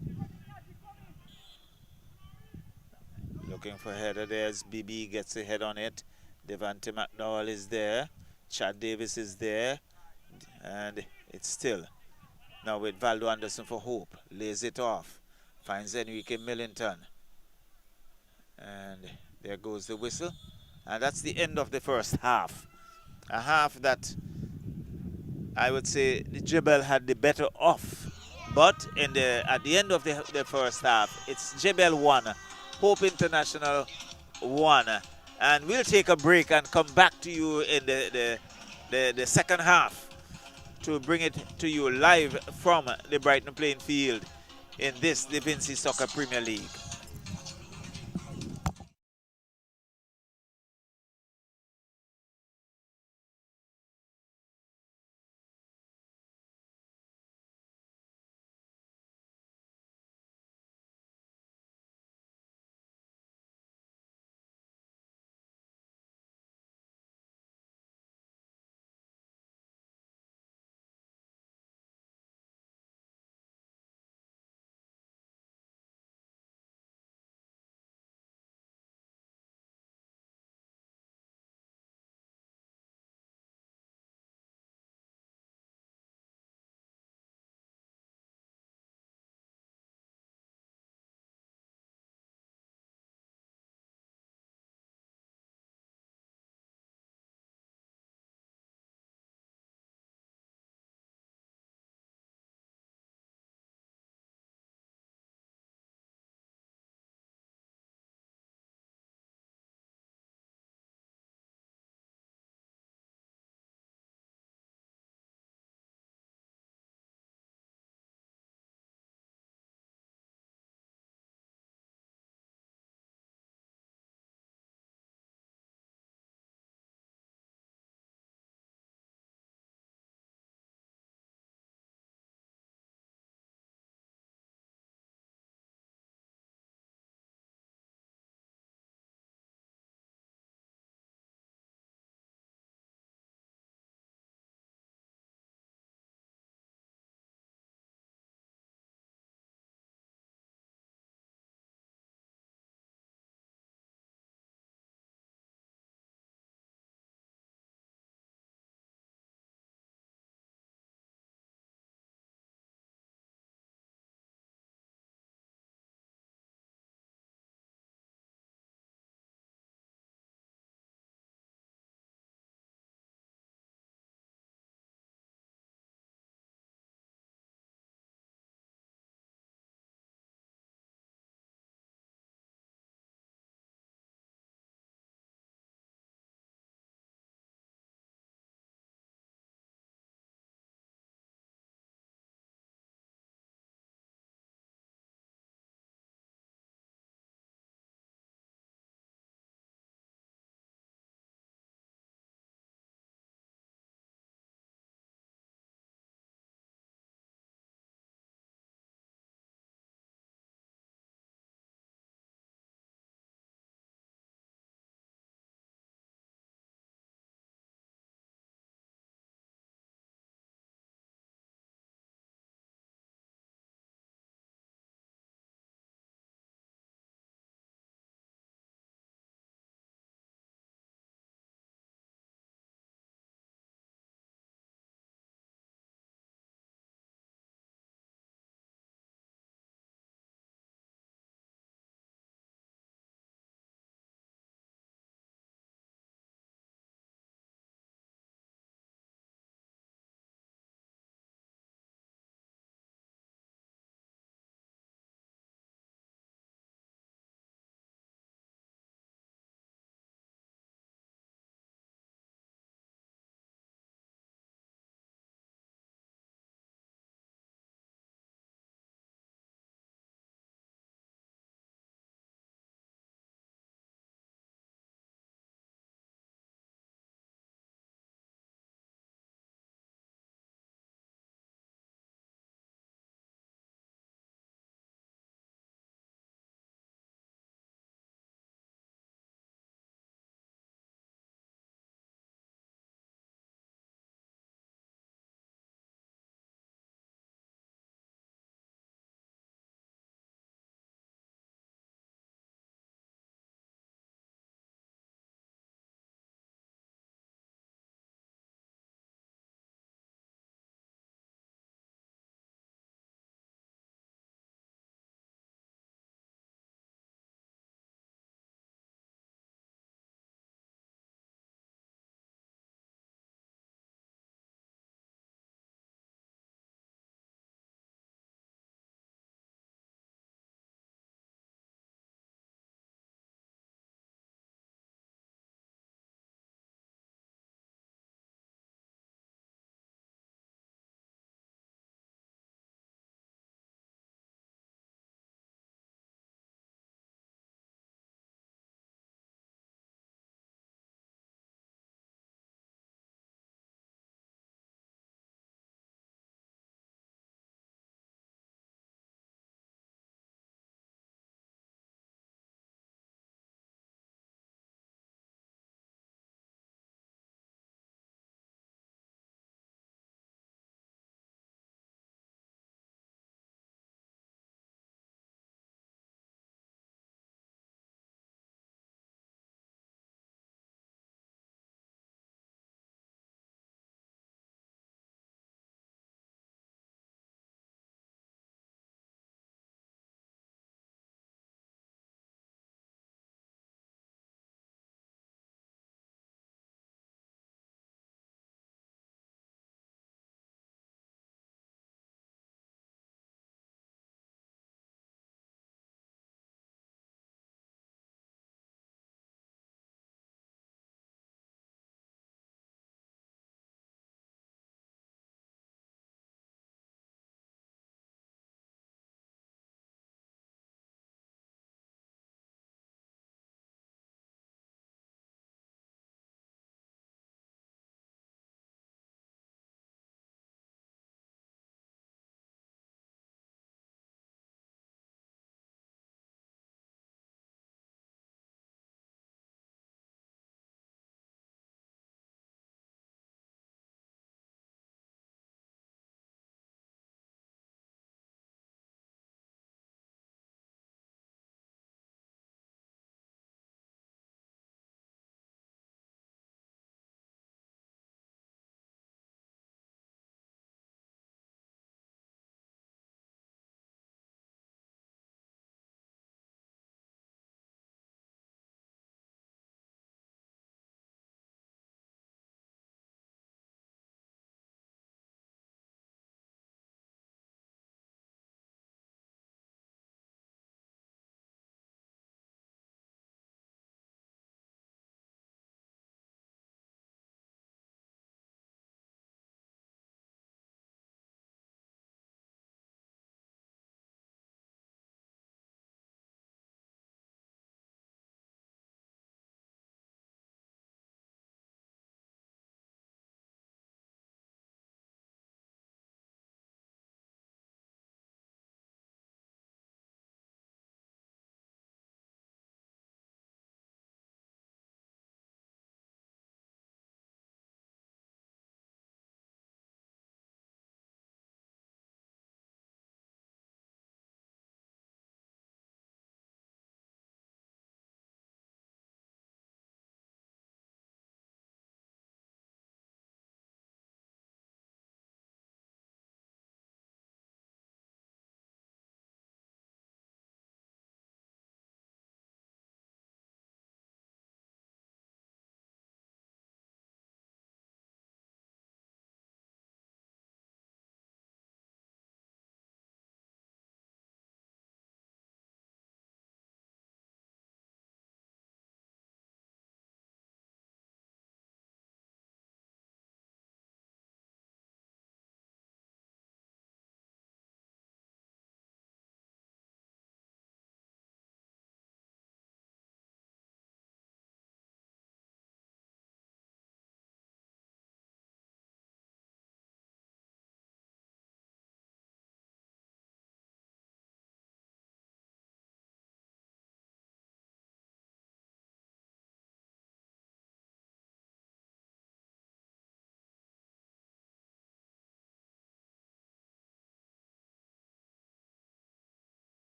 Looking for header. There's BB gets a head on it. Devante McDowell is there. Chad Davis is there. And it's still. Now with Valdo Anderson for Hope. Lays it off. Finds Enrique Millington. And there goes the whistle. And that's the end of the first half. A half that I would say the Jebel had the better of. But at the end of the first half, it's Jebel 1, Hope International 1. And we'll take a break and come back to you in the second half to bring it to you live from the Brighton playing field in this, the Vincy Soccer Premier League.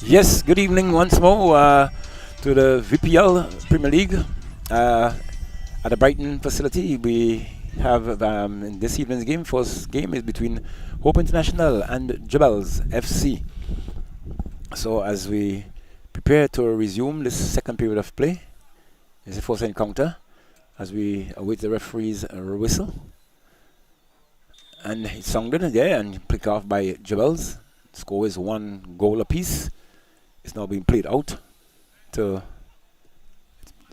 Yes, good evening once more to the VPL Premier League at the Brighton facility. We have in this evening's game, first game is between Hope International and Jebels FC. So as we prepare to resume this second period of play, it's the first encounter as we await the referee's whistle. And it sounded there and picked off by Jebels. Score is 1 goal apiece. It's now being played out to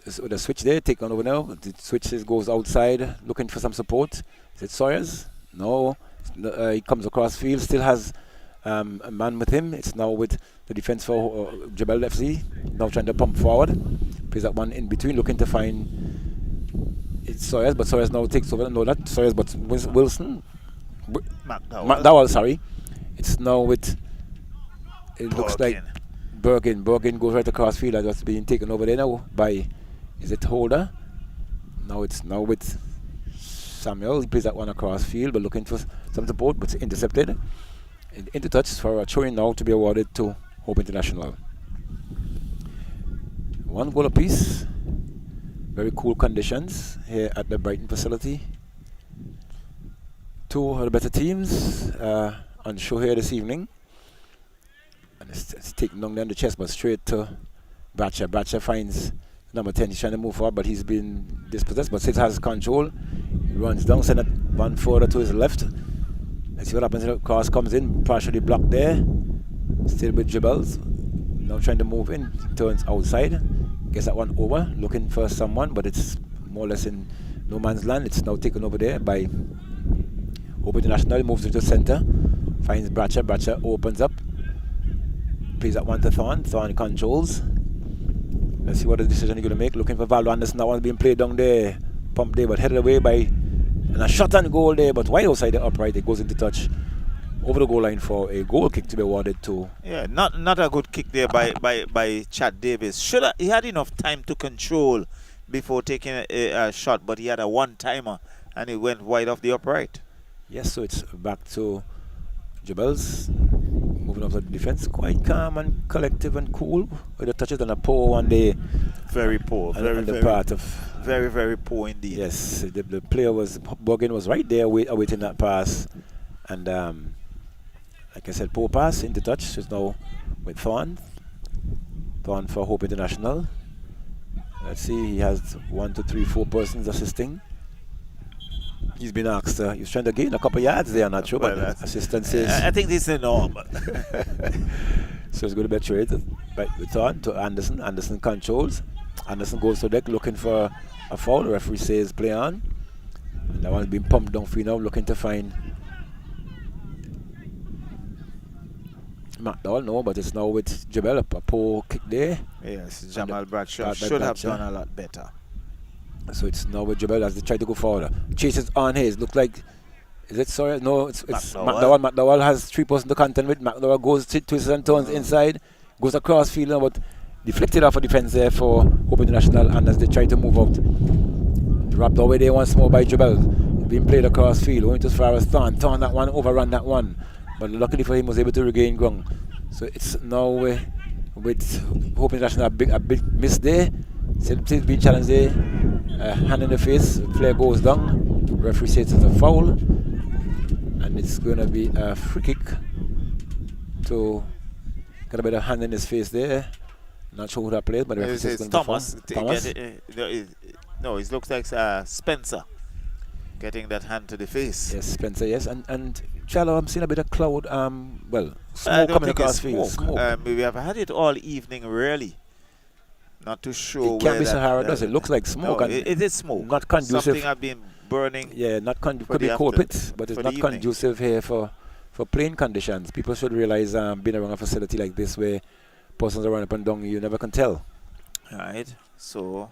the switch there, taken over now. The switch goes outside, looking for some support. Is it Sawyers? No. He comes across field, still has a man with him. It's now with the defense for Jebel FC. Now trying to pump forward. Plays that one in between, looking to find it's Sawyers, but Sawyers now takes over. No, not Sawyers, but Wilson. McDowell, sorry. It's now with, it looks like Bergen goes right across field and that's being taken over there now by, is it Holder? Now it's now with Samuel. He plays that one across field but looking for some support, but it's intercepted. Into touch for a throwing now to be awarded to Hope International. 1 goal apiece. Very cool conditions here at the Brighton facility. 2 of the better teams on show here this evening. And it's taken down the chest, but straight to Batcher. Batcher finds number 10. He's trying to move forward, but he's been dispossessed, but still has control. He runs down, send it one further to his left. Let's see what happens. The cross comes in, partially blocked there. Still with Jebels. Now trying to move in, turns outside. Gets that one over, looking for someone, but it's more or less in no man's land. It's now taken over there by Hope International. Moves to the center, finds Batcher. Batcher opens up. Plays that one to Thorn. Thorn controls. Let's see what the decision he's going to make. Looking for Valdo Anderson. That one's being played down there. Pumped there, but headed away by and a shot on goal there, but wide outside the upright. It goes into touch over the goal line for a goal kick to be awarded to. Yeah, not a good kick there by Chad Davis. He had enough time to control before taking a shot, but he had a one-timer and it went wide off the upright. Yes, so it's back to Jebels. Moving up to the defense, quite calm and collective and cool with the touches and a poor one day. Very poor. Very poor indeed. Yes, the player Borgen was right there awaiting that pass. And like I said, poor pass into touch. So it's now with Thorn. Thorn for Hope International. Let's see, he has 1, 2, 3, 4 persons assisting. He's been asked, he was trying to gain a couple yards there, I'm not sure, but the assistant says. I think this is the norm. So it's going to be a trade with Thorn to Anderson. Anderson controls. Anderson goes to deck looking for a foul. The referee says play on. And that one's being pumped down for now, looking to find McDowell. No, but it's now with Jebel, a poor kick there. Yes, Jamal Bradshaw should have done a lot better. So it's now with Jebel as they try to go forward. Chases on his. Looks like, is it sorry? No, it's McDowell. McDowell has 3 persons to contend with. McDowell goes twists and turns inside, goes across field now, but deflected off a defense there for Hope International. And as they try to move out, wrapped away there once more by Jebel. Being played across field, going to as far as Thorn. Thorn that one, overrun that one. But luckily for him, was able to regain ground. So it's now with Hope International a big miss there. Still being challenged there. Hand in the face, flare goes down. Referee says it's a foul. And it's going to be a free kick to get a bit of hand in his face there. Not sure who that played, but the referee says it's Thomas. Thomas? No, it looks like Spencer getting that hand to the face. Yes, Spencer, yes. And Charlo, I'm seeing a bit of cloud, smoke coming across field. Smoke. We have had it all evening, really. Not too sure. It can't be Sahara, does it? Looks like smoke. No, it is smoke. Not conducive. Something have been burning. Yeah, not could be coal pits, but it's not conducive here for playing conditions. People should realize being around a facility like this where persons are running up and down, you never can tell. Right. So,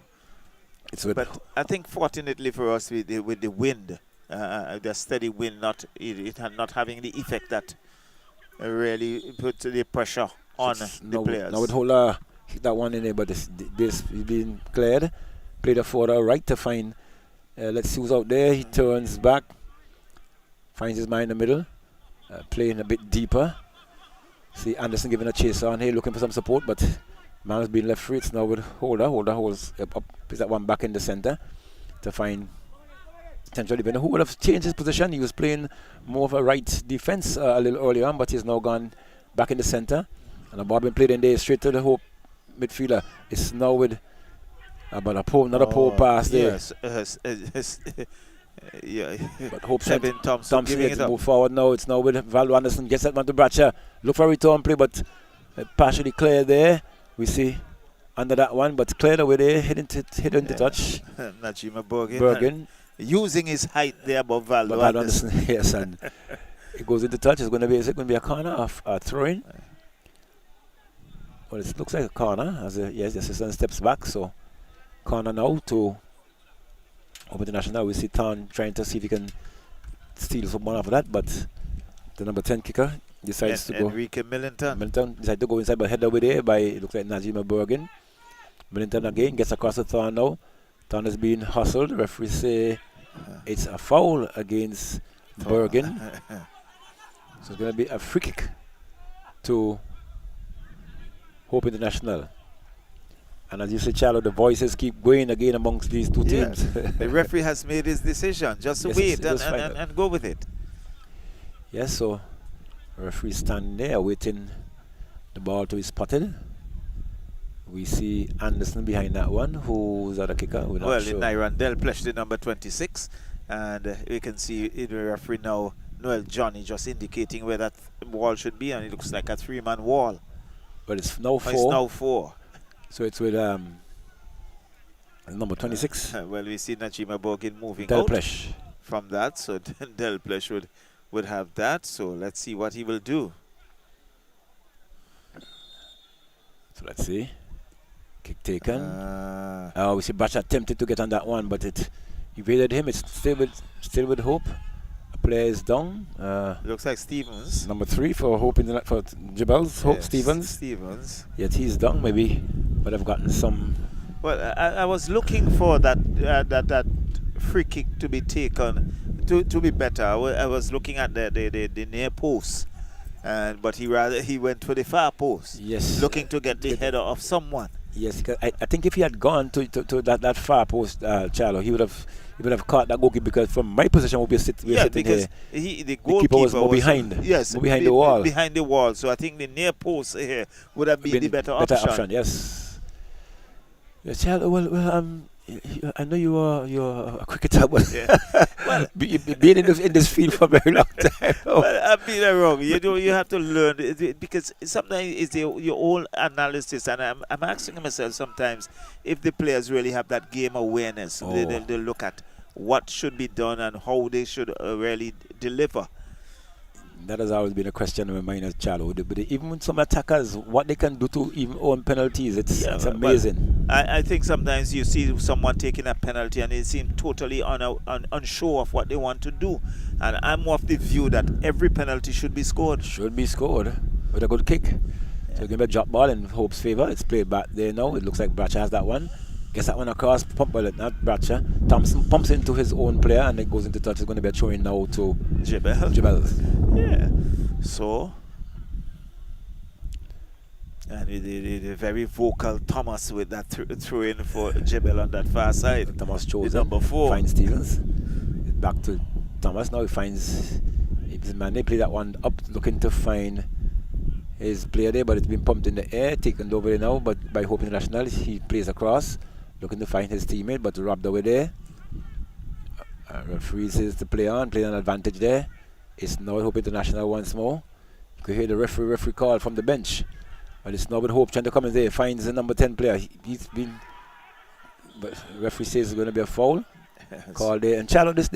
but I think fortunately for us with the wind, the steady wind, not having the effect that really put the pressure on the players. Now with Hola hit that one in there, but this is being cleared. Played a forward right to find. Let's see who's out there. He turns back, finds his man in the middle, playing a bit deeper. See Anderson giving a chase on here, looking for some support, but man has been left free. It's now with Holder. Holder holds up, is that one back in the center to find potential defender who would have changed his position. He was playing more of a right defense a little earlier on, but he's now gone back in the center. And the ball been played in there straight to the Hope midfielder. It's now with another poor pass there. Yes. Yeah. But Hope Kevin Thompson giving gets it up. move forward now. It's now with Val Anderson. Gets that man to Bradshaw. Look for a return play, but partially clear there. We see under that one, but cleared away there, hidden to touch. Najima Bergen. Using his height there above Val Anderson. Yes, and it goes into touch. Is it going to be a corner of throw-in? Well, it looks like a corner. Yes, the assistant steps back, so corner now to Open International. We see Town trying to see if he can steal someone after that, but the number 10 kicker decides to go. Enrique Millington. Millington decided to go inside, but head over there by, it looks like Najima Bergen. Millington again gets across the Town now. Town is being hustled. Referees say it's a foul against Bergen. So it's going to be a free kick to Hope International. And as you say, Charlo, the voices keep going again amongst these two teams. The referee has made his decision. Just wait and go with it. Yes, so referee standing there waiting the ball to be spotted. We see Anderson behind that one. Who's the kicker? Well, sure. Nyron Delplesh, the number 26. And we can see the referee now, Noel Johnny, just indicating where that wall should be. And it looks like a 3-man wall. But it's now 4. It's now 4. So it's with number 26. Well, we see Najima Bergen moving Delplesh out from that. So Delplesh would have that. So let's see what he will do. So let's see. Kick taken. We see Batch attempted to get on that one, but it evaded him. It's still with Hope. A player is down. Looks like Stevens. Number 3 for Hope for Jibels. Hope Stevens. Yet he's down. Maybe would have gotten some. Well, I was looking for that free kick to be taken to be better. I was looking at the near post, but he went to the far post. Yes. Looking to get the header of someone. Yes, I think if he had gone to that far post, Charlo, he would have caught that goalkeeper, because from my position we'll be sitting because here. The goalkeeper was more behind. Yes, more behind the wall. Behind the wall. So I think the near post here would have been the better option. Yes. Yes, Charlo. Well, I know you're a cricketer, but well, being in this field for a very long time. Well, I've been wrong. You have to learn, because sometimes it's your own analysis, and I'm asking myself sometimes if the players really have that game awareness. They look at what should be done and how they should really deliver. That has always been a question in my mind as Charlo. But even with some attackers, what they can do to even own penalties, it's amazing. Well, I think sometimes you see someone taking a penalty and they seem totally unsure of what they want to do. And I'm of the view that every penalty should be scored. Should be scored with a good kick. So it's going to be a drop ball in Hope's favour. It's played back there now. It looks like Bradshaw has that one. Gets that one across, not Bradshaw. Thompson pumps into his own player and it goes into touch. It's going to be a throw in now to Jibels. Yeah. So, and the very vocal Thomas with that throw in for Jibel on that far side. Thomas chose number 4. Finds Stevens. Back to Thomas now. He finds his man. They play that one up, looking to find his player there, but it's been pumped in the air, taken over there now. But by Hope International, he plays across, looking to find his teammate, but robbed away there. Referee says to play on advantage there. It's now Hope International once more. You could hear the referee call from the bench. But it's now with Hope trying to come in there. Finds the number 10 player. But referee says it's going to be a foul. Called there. And Charlo, this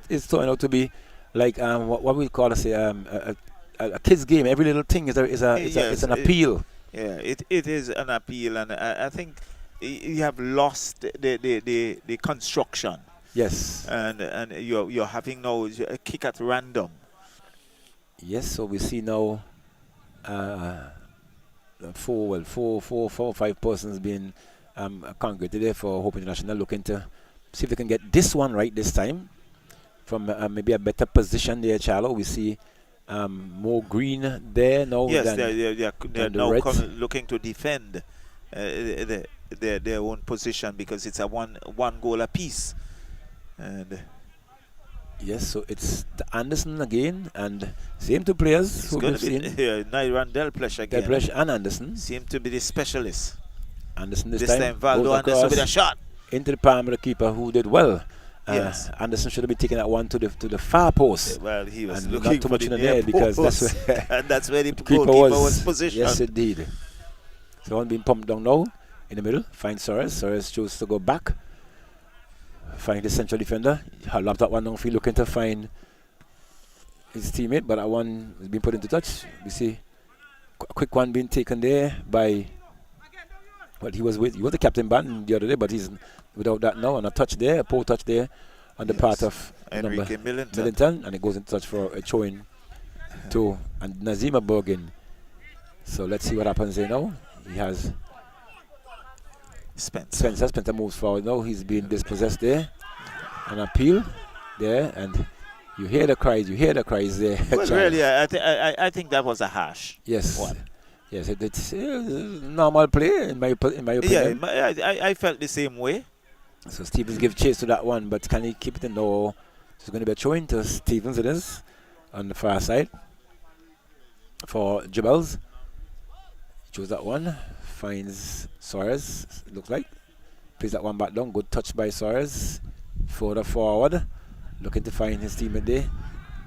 is turning out to be like what we call a kid's game. Every little thing is an appeal. It is an appeal, and I think you have lost the construction. Yes. And you're having now a kick at random. Yes, so we see now 4 or 5 persons being congregated there for Hope International, looking to see if they can get this one right this time from maybe a better position there, Charlo. We see more green there now. Yes, than, they're than the now Reds. looking to defend their own position because it's a one goal apiece. And Yes, so it's the Anderson again, and same two players it's who going we've to be seen. Nyran Delplesh again. Delplesh and Anderson. Seem to be the specialist. Anderson this This time Valdo goes Anderson with a across shot. into the palm of the keeper who did well. Yes. Anderson should have been taking that one to the far post. Well, he was And looking not too for much the in the near air because that's post. where And that's where the the keeper goalkeeper was positioned. Yes, indeed. So one being pumped down now in the middle. Finds Soares. Soares chooses to go back. Find the central defender. I love that one downfield, looking to find his teammate, but that one has been put into touch. We see a quick one being taken there by. Well, he was the captain ban the other day, but he's without that now. And a touch there, a poor touch there on the part of Enrique number Millington. Millington, and it goes into touch for a throw-in to and Nazima Bergen. So let's see what happens there now. He has Spencer moves forward now. He's being dispossessed there. An appeal there, and you hear the cries there. Well, really, I think that was a harsh. Yes. One. Yes, it's normal play in my opinion. Yeah, I felt the same way. So Stevens give chase to that one, but can he keep it in? No. It's going to be a throw-in to Stevens. It is on the far side for Jibels. Choose that one. Finds Soares. Looks like plays that one back down. Good touch by Soares. Further forward, looking to find his teammate there,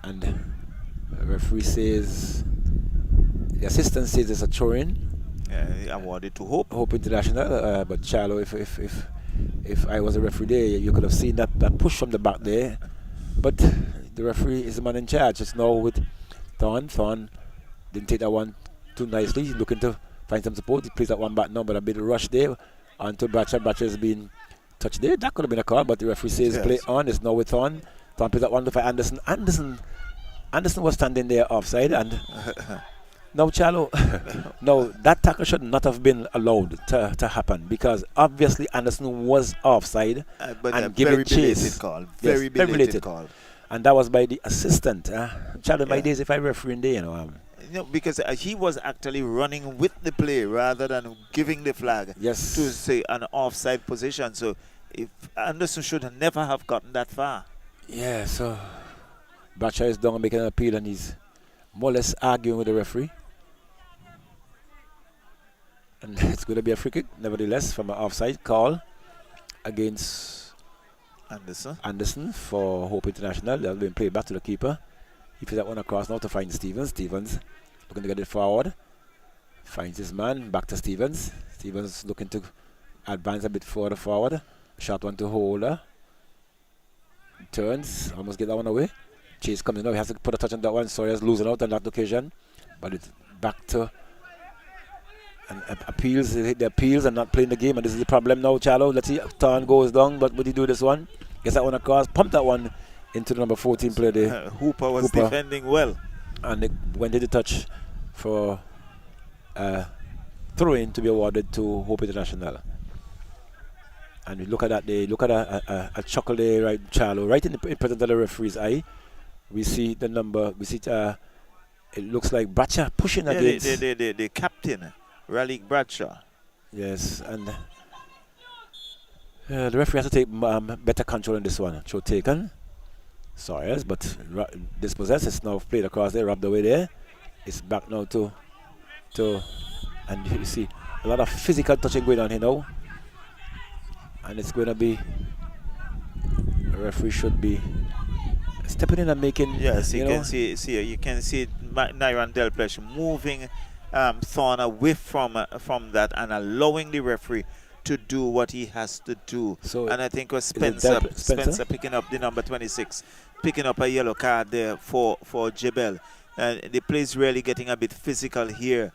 and the referee says the assistant says it's a throw-in. Awarded to Hope International, but Charlo, if I was a referee there, you could have seen that push from the back there. But the referee is the man in charge. It's now with Thorn. Thorn didn't take that one too nicely. He's looking to find some support. He plays that one back now, but a bit of rush there onto Batcher. Batcher has been touched there. That could have been a call, but the referee says play on. It's now with Thorn. Thorn plays that one to find Anderson. Anderson was standing there offside, and now Charlo, no, that tackle should not have been allowed to happen because obviously Anderson was offside and given chase. Very belated call. And that was by the assistant. Charlo, my days if I referee in there, No, because he was actually running with the play rather than giving the flag yes, to say an offside position. So if Anderson should never have gotten that far. Yeah, so Batcher is down and making an appeal, and he's more or less arguing with the referee. And it's going to be a free kick, nevertheless, from an offside call against Anderson for Hope International. They'll be played back to the keeper. He plays that one across now to find Stevens. Stevens looking to get it forward. Finds his man, back to Stevens. Stevens looking to advance a bit further forward. Shot one to Holder. Turns, almost get that one away. Chase comes in now, he has to put a touch on that one. Sawyer's losing out on that occasion. But it's back to and appeals. They hit the appeals and not playing the game, and this is the problem now, Charlo. Let's see, Tarn goes down, but would he do this one? Gets that one across, pump that one into the number 14 player there. Hooper was defending well. And it went to the touch for throw-in to be awarded to Hope International. And we look at that, they look at a chuckle there, right, Charlo, right in presence of the referee's eye. We see the number, we see it looks like Bradshaw pushing against the captain, Raleigh Bradshaw. Yes, and the referee has to take better control in this one. Throw taken. Sawyers, but dispossessed. It's now played across there, rubbed away there. It's back now to and you see a lot of physical touching going on here now. And it's going to be the referee should be stepping in and making. Yes, you can see Nyran Delplesh moving Thorn away from that and allowing the referee to do what he has to do. So and I think it was Spencer picking up the number 26, picking up a yellow card there for Jebel. And the play is really getting a bit physical here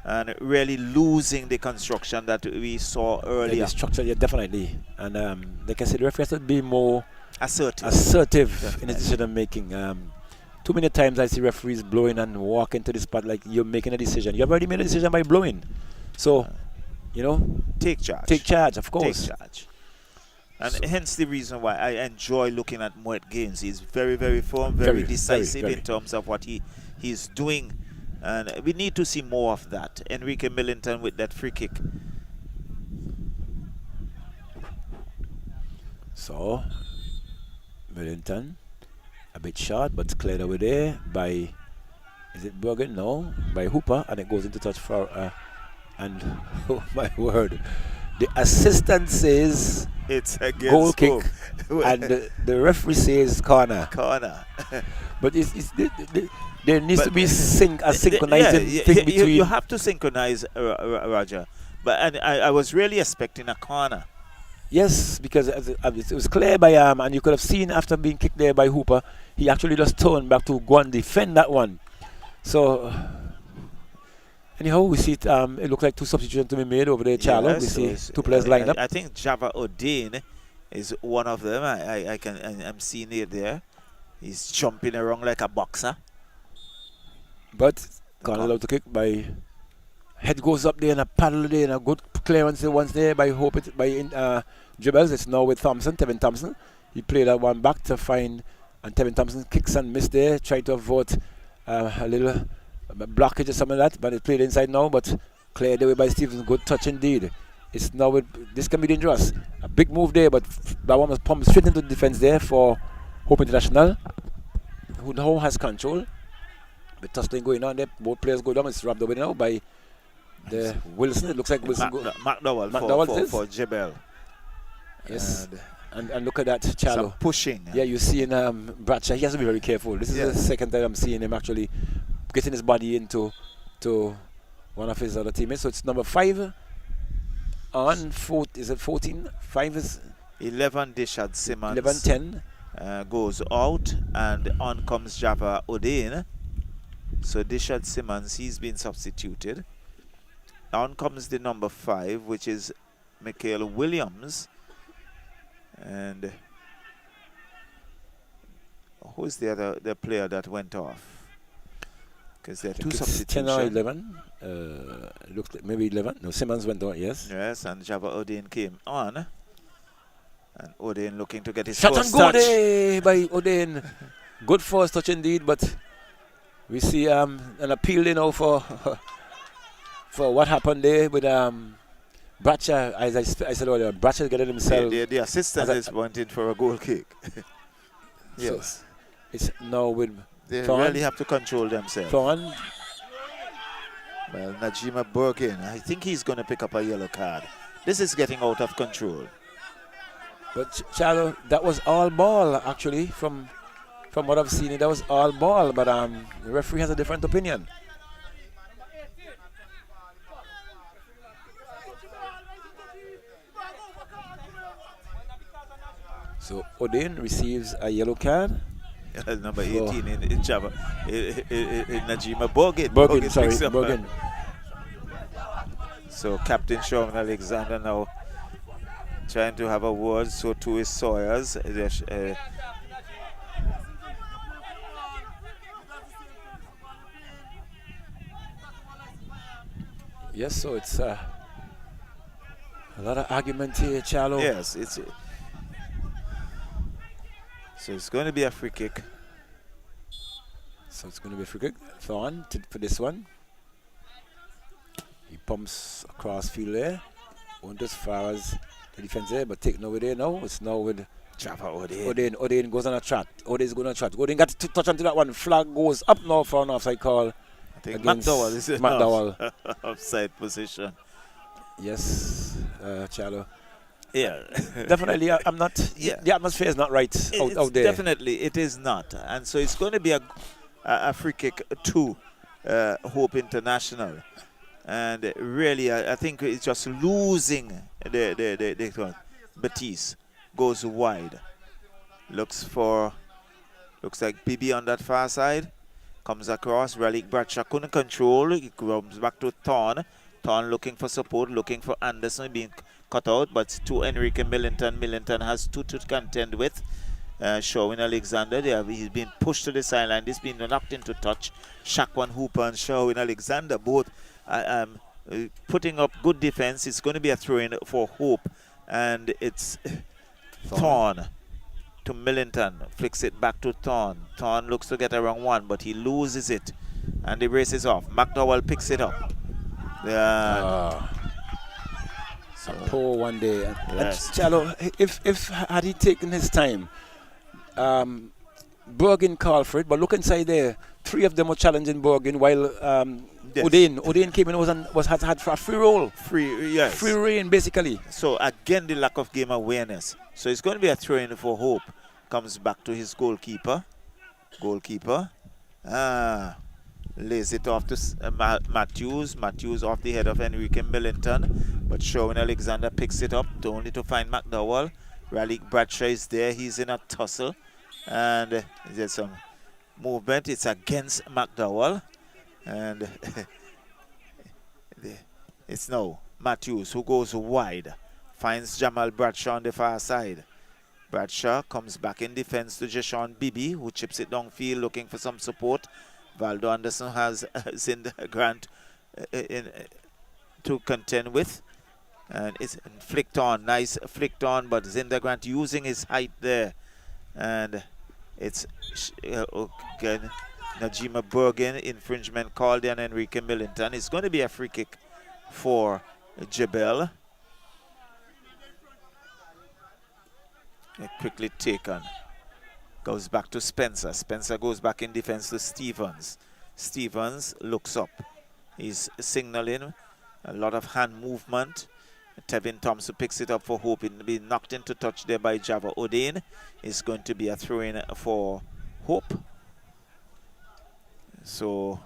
and really losing the construction that we saw earlier. Yeah, the structure, yeah, definitely. And like I said, the referee has to be more assertive in his decision making. Too many times I see referees blowing and walk into the spot like you're making a decision. You've already made a decision by blowing. So, take charge. Take charge, of course. Take charge. And hence the reason why I enjoy looking at Moet Gaines. He's very, very firm, very decisive in terms of what he he's doing. And we need to see more of that. Enrique Millington with that free kick. So, Millington, a bit short, but cleared over there by, is it Bergen? No, by Hooper, and it goes into touch for, and oh my word, the assistant says It's against goal kick, and the referee says corner. Corner. But there needs to be a synchronizing thing between. You have to synchronize, Roger. But and I was really expecting a corner. Yes, because it was clear by and you could have seen after being kicked there by Hooper, he actually just turned back to go and defend that one. So anyhow, we see it. It looks like 2 substitutions to be made over there, Charlo. Yes, we see 2 players lined up. I think Java O'Dane is one of them. I'm seeing it there. He's jumping around like a boxer. But can't allow to kick by head goes up there and a paddle there and a good clearance once there by Dribbles. It's now with Thompson, Tevin Thompson. He played that one back to find, and Tevin Thompson kicks and missed there, trying to avoid a little blockage or something like that, but it played inside now, but cleared away by Stevens. Good touch indeed. It's now this can be dangerous. A big move there, but that one was pumped straight into the defense there for Hope International, who now has control. The tussling going on there, both players go down. It's wrapped over now by the Wilson. It looks like Wilson. McDowell for Jebel. Yes. And look at that, Charlo. Some pushing. Yeah, you're seeing Bradshaw. He has to be very careful. This is the second time I'm seeing him actually getting his body into one of his other teammates. So it's number 5 on 4. Is it 14? 5 is 11. Dishad Simmons. 11-10. Goes out, and on comes Java O'Dane. So Dishad Simmons, he's been substituted. On comes the number 5, which is Michael Williams. And who's the player that went off? Because there are 2 substitutions. 10 or 11. Looks like maybe 11. No, Simmons went on, yes. Yes, and Java O'Dane came on. And O'Dane looking to get his shot first and go touch. there by O'Dane. Good first touch indeed, but we see an appeal now for what happened there with Bradshaw. As I said earlier, Bradshaw getting himself. The assistant is wanting for a goal kick. Yes. So it's now with they Thorn. really have to control themselves. Thorn. Well, Najima Bergen, I think he's going to pick up a yellow card. This is getting out of control. But Charlo, that was all ball actually from what I've seen. That was all ball, but the referee has a different opinion. So O'Dane receives a yellow card. Number 18 in Java, in Najima Bergen. Bergen. So Captain Sherman Alexander now trying to have a word, so too is Sawyers. Yes, so it's a lot of argument here, Charlo. Yes, so it's going to be a free kick. So it's going to be a free kick. Thorn for this one. He pumps across field there. Went as far as the defense there, but taken over there now. It's now with Java O'Dane. O'Dane goes on a trot. O'Dane's going on a trot. O'Dane got to touch onto that one. Flag goes up now for an offside call. I think McDowell is in offside position. Yes, Charlo. Yeah. Definitely, I'm not. Yeah. The atmosphere is not right out there. Definitely, it is not. And so it's going to be a free kick to Hope International. And really, I think it's just losing the one. Batiste goes wide. Looks like BB on that far side. Comes across. Relic Bradshaw couldn't control. He comes back to Thorn. Thorn looking for support, looking for Anderson being cut out, but to Enrique Millington. Millington has 2 to contend with. Sherwin Alexander, he's been pushed to the sideline. This been knocked into touch. Shaqwan Hooper and Sherwin Alexander both putting up good defense. It's going to be a throw-in for Hope, and it's Thorn to Millington. Flicks it back to Thorn. Thorn looks to get around one, but he loses it. And the race is off. McDowell picks it up. A poor one day. Yes. Chalo, if had he taken his time, Bergen called for it, but look inside there. 3 of them were challenging Bergen while Yes. Odain came in had a free roll. Free reign basically. So again, the lack of game awareness. So it's going to be a throw-in for Hope. Comes back to his goalkeeper. Lays it off to Matthews. Matthews off the head of Enrique Millington. But Sherwin Alexander picks it up, only to find McDowell. Raleigh Bradshaw is there. He's in a tussle. And there's some movement. It's against McDowell. And it's now Matthews who goes wide. Finds Jamal Bradshaw on the far side. Bradshaw comes back in defense to Jashawn Bibi, who chips it downfield looking for some support. Valdo Anderson has Zinda Grant to contend with. And it's flicked on. Nice flicked on, but Zinda Grant using his height there. And it's again Najima Bergen, infringement called on Enrique Millington. It's going to be a free kick for Jebel. Quickly taken. Goes back to Spencer. Spencer goes back in defense to Stevens. Stevens looks up. He's signaling. A lot of hand movement. Tevin Thompson picks it up for Hope. It'll be knocked into touch there by Java Odain. It's going to be a throw-in for Hope. So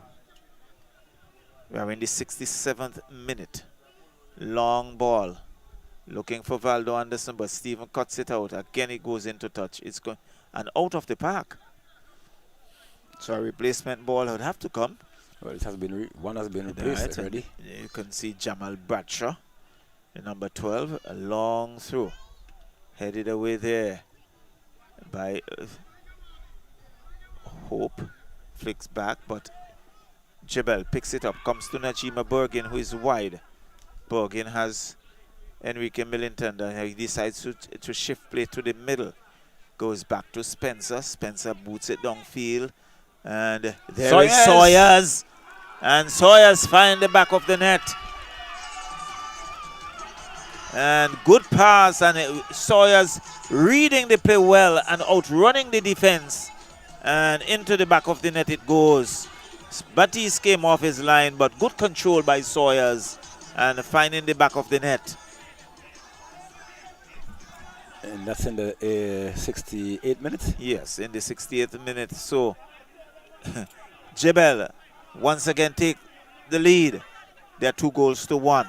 we are in the 67th minute. Long ball. Looking for Valdo Anderson, but Stephen cuts it out. Again, it goes into touch. It's going and out of the park. So a replacement ball would have to come. Well, it has been one has been replaced already. You can see Jamal Bradshaw, the number 12, a long throw, headed away there by Hope. Flicks back, but Jebel picks it up. Comes to Najima Bergen, who is wide. Bergen has Enrique Millington, and he decides to shift play to the middle. Goes back to Spencer. Spencer boots it downfield. And there is Sawyers. And Sawyers find the back of the net. And good pass. And Sawyers reading the play well and outrunning the defense. And into the back of the net it goes. Batiste came off his line, but good control by Sawyers. And finding the back of the net. And that's in the 68th minute? Yes, in the 68th minute. So, Jebel once again take the lead. They're 2-1.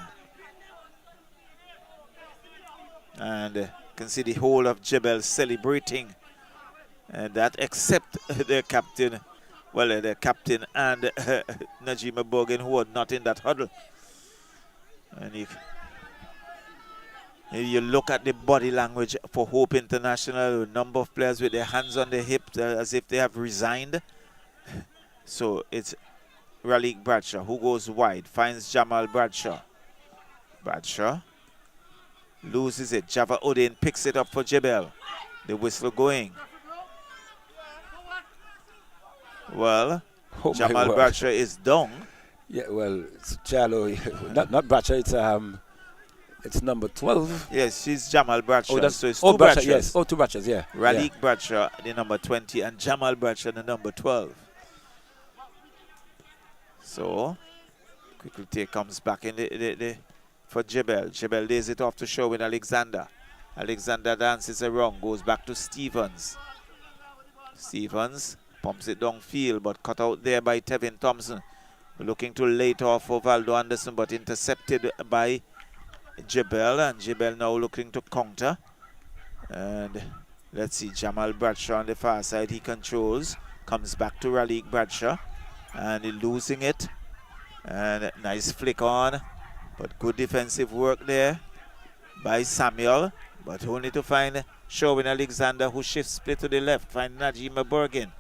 And you can see the whole of Jebel celebrating. And that except their captain, well, their captain and Najima Bergen, who are not in that huddle. And you look at the body language for Hope International, a number of players with their hands on their hips as if they have resigned. So it's Raleigh Bradshaw who goes wide, finds Jamal Bradshaw. Bradshaw loses it. Java Odain picks it up for Jebel. The whistle going. Well, Jamal Bradshaw is down. Yeah, well, it's Chalo, not Bradshaw, it's number 12. Yes, she's Jamal Bradshaw. Oh, so it's two two Bradshaw, Bradshaws. yes. Oh, 2 Bradshaws, yeah. Raleigh Bradshaw, the number 20, and Jamal Bradshaw, the number 12. So, quickly take comes back in for Jebel. Jebel lays it off to Sherwin Alexander. Alexander dances around, goes back to Stevens. Stevens pumps it downfield, but cut out there by Tevin Thompson. Looking to lay it off for Valdo Anderson, but intercepted by Jebel, and Jebel now looking to counter. And let's see, Jamal Bradshaw on the far side, he controls, comes back to Raleigh Bradshaw, and he's losing it. And nice flick on, but good defensive work there by Samuel, but only to find Sherwin Alexander, who shifts play to the left, find Najima Bergen.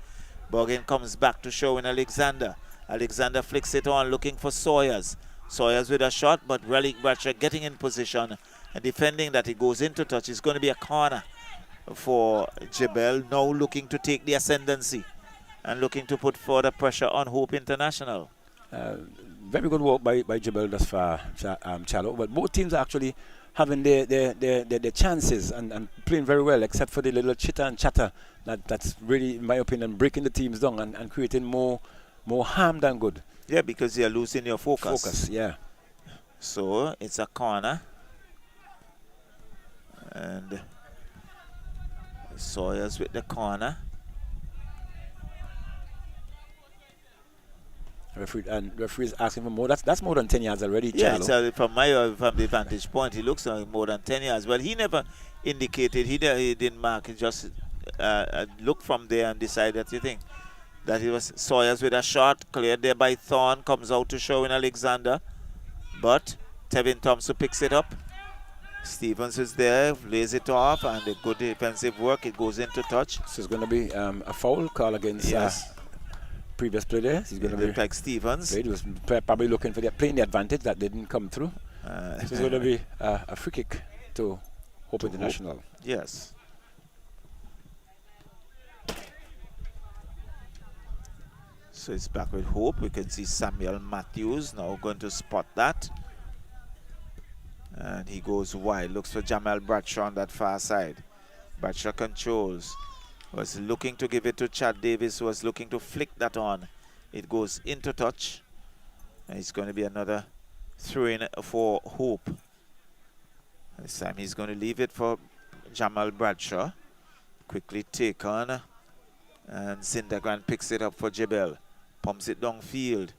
Bergen comes back to Sherwin Alexander. Alexander flicks it on, looking for Sawyers. Sawyers with a shot, but Raleigh Bradshaw getting in position and defending that it goes into touch. It's going to be a corner for Jebel, now looking to take the ascendancy. and looking to put further pressure on Hope International. Very good work by Jebel thus far, Chalo. But both teams are actually having their chances and playing very well, except for the little chitter and chatter that's really, in my opinion, breaking the teams down and creating more harm than good. Yeah, because you're losing your focus. Yeah. So it's a corner. And Sawyers with the corner. Referee's asking for more. That's more than 10 yards already, Yeah, Chalo. from the vantage point, it looks like more than 10 yards. Well, he never indicated, he didn't mark, he just looked from there and decided, you think, that it was Sawyers with a shot, cleared there by Thorne, comes out to Sherwin Alexander. But Tevin Thompson picks it up. Stevens is there, lays it off, and a good defensive work. It goes into touch. So it's going to be a foul call against previous play there. He's going to be like Stevens. He was probably looking for playing the advantage that didn't come through. So it's going to be a free kick to Hope International. Yes. So it's back with Hope. We can see Samuel Matthews now going to spot that. And he goes wide, looks for Jamal Bradshaw on that far side. Bradshaw controls. Was looking to give it to Chad Davis, was looking to flick that on. It goes into touch. And it's going to be another throw-in for Hope. This time he's going to leave it for Jamal Bradshaw. Quickly take on. And Zindagran picks it up for Jebel. Pumps it downfield.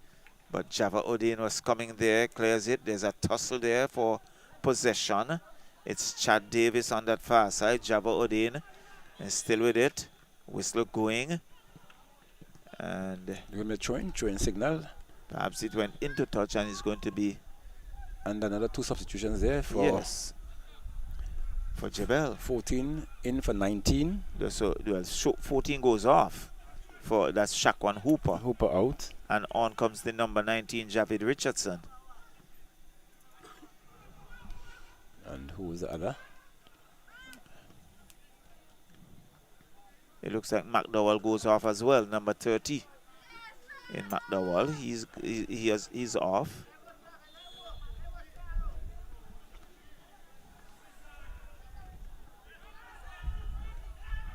But Java Odin was coming there, clears it. There's a tussle there for possession. It's Chad Davis on that far side. Java Odin is still with it. Whistle going. And you're going to throwing signal. Perhaps it went into touch and it's going to be. And another 2 substitutions there for for Jebel. 14 in for 19. So 14 goes off. For that's Shaquan Hooper. Hooper out. And on comes the number 19, Javid Richardson. And who is the other? It looks like McDowell goes off as well, number 30. In McDowell, he's off.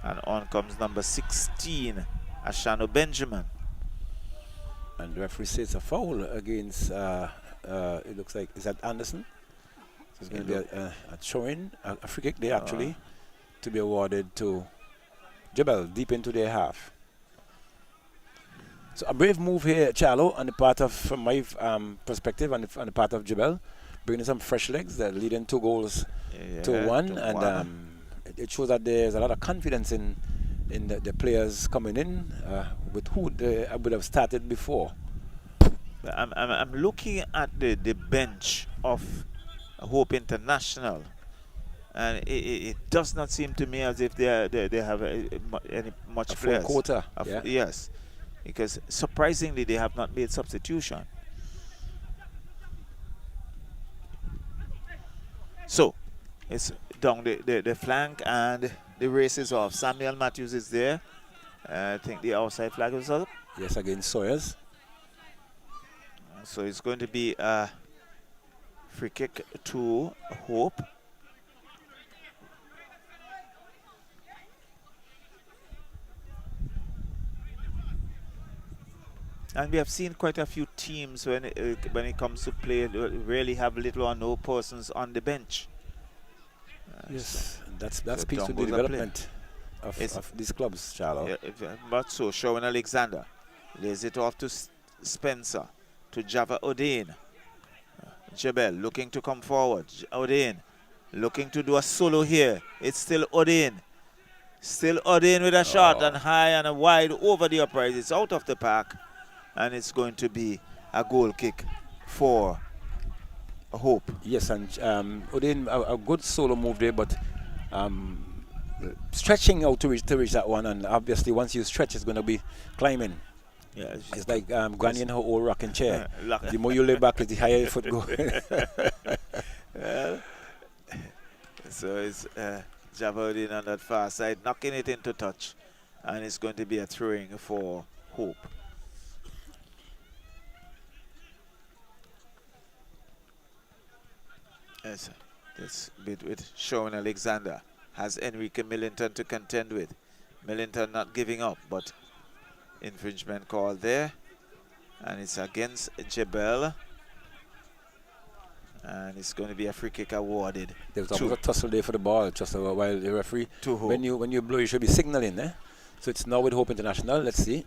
And on comes number 16, Ashano Benjamin. And the referee says it's a foul against, it looks like, is that Anderson? So it's going to be a throw-in, a free kick there actually, to be awarded to Jebel deep into their half. So a brave move here, Charlo, on the part of, from my perspective, on the part of Jebel, bringing some fresh legs that leading 2 goals to 1. And it shows that there's a lot of confidence in the players coming in with who they would have started before. I'm looking at the bench of Hope International, and it does not seem to me as if they have any much players. Full quota. Yes, because surprisingly they have not made substitution. So it's down the flank and the race is off. Samuel Matthews is there. I think the outside flag is up. Yes, against Sawyers. So it's going to be a free kick to Hope. And we have seen quite a few teams when it comes to play really have little or no persons on the bench. Yes, that's piece to the development of these clubs, Charlo. Yeah, but so Sherwin Alexander lays it off to Spencer, to Java Odin. Jebel looking to come forward. Odin looking to do a solo here. It's still Odin. Still Odin with a shot and high and wide over the upright. It's out of the park. And it's going to be a goal kick for Hope. Yes, and Odin, a good solo move there, but stretching out to reach that one. And obviously, once you stretch, it's going to be climbing. Yeah, it's like Granny in her old rocking chair. The more you lay back, the higher your foot go. So it's Java Odin on that far side, knocking it into touch. And it's going to be a throwing for Hope. Yes, this bit with Sean Alexander has Enrique Millington to contend with. Millington not giving up, but infringement call there. And it's against Jebel. And it's going to be a free kick awarded. There was almost a tussle there for the ball just while the referee. To who? When you blow, you should be signaling, eh? So it's now with Hope International. Let's see.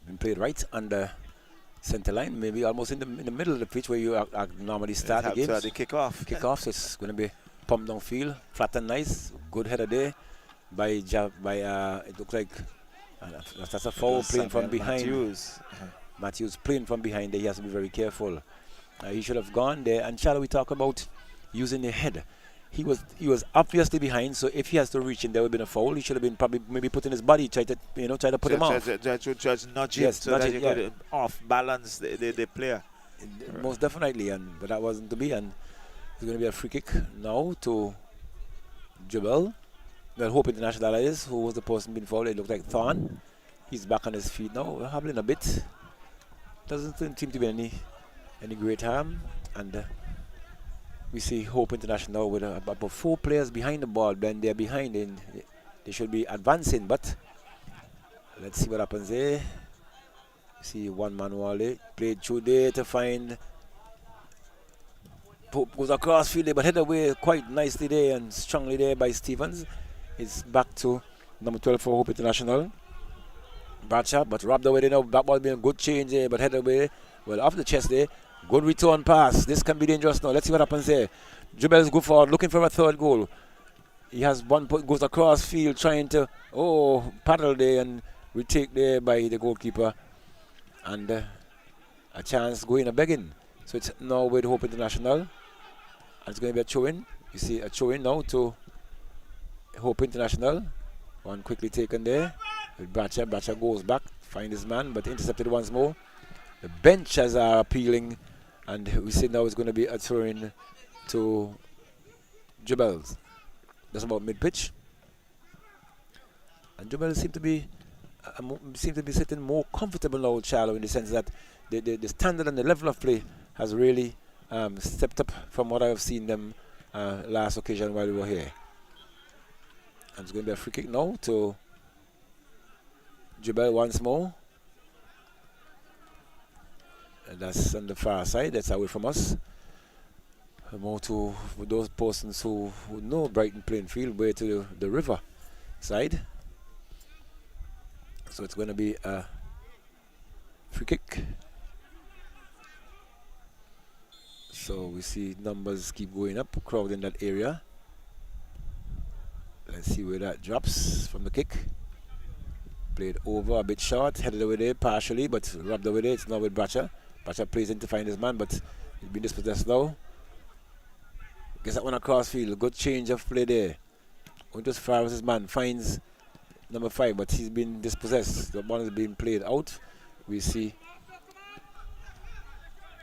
Been played right under center line, maybe almost in the middle of the pitch where you normally start the games. The kick-off. Kick-off, so it's going to be pumped downfield, flat and nice. Good header there by it looks like that's a foul playing from behind. Matthews playing from behind there. He has to be very careful. He should have gone there. And shall we talk about using the head? He was obviously behind, so if he has to reach in, there would have been a foul. He should have been probably maybe putting his body, try to put him off. Just nudge him so that you could off balance the player. Most definitely, but that wasn't to be. And it's going to be a free kick now to Jebel. Well, Hope International is, who was the person being fouled. It looked like Thorn. He's back on his feet now, hobbling a bit. Doesn't seem to be any great harm. And we see Hope International with about 4 players behind the ball. When they're behind, they should be advancing. But let's see what happens there. See one man Wale played through there to find. Pope goes across field there, but head away quite nicely there and strongly there by Stevens. It's back to number 12 for Hope International. Bradshaw, but robbed away there now. That ball being a good change there, but head away. Well, off the chest there. Good return pass. This can be dangerous now. Let's see what happens there. Jubel's go forward, looking for a third goal. He has one point, goes across field, trying to paddle there and retake there by the goalkeeper. And a chance going a begging. So it's now with Hope International. And it's going to be a throw-in. You see a throw-in now to Hope International. One quickly taken there. With Bradshaw. Bradshaw goes back, find his man, but intercepted once more. The benches are appealing, and we see now it's going to be a throw-in to Jubels. That's about mid-pitch. And Jubels seem to be sitting more comfortable now, Charlo, in the sense that the standard and the level of play has really stepped up from what I have seen them last occasion while we were here. And it's going to be a free kick now to Jubel once more. And that's on the far side, that's away from us. More to those persons who know Brighton playing field, way to the river side. So it's going to be a free kick. So we see numbers keep going up, crowd in that area. Let's see where that drops from the kick. Played over a bit short, headed away there partially, but rubbed away there. It's now with Bradshaw. Bradshaw plays in to find his man, but he's been dispossessed now. Gets that one across field. Good change of play there. Went as far as his man. Finds number 5, but he's been dispossessed. The ball is being played out. We see.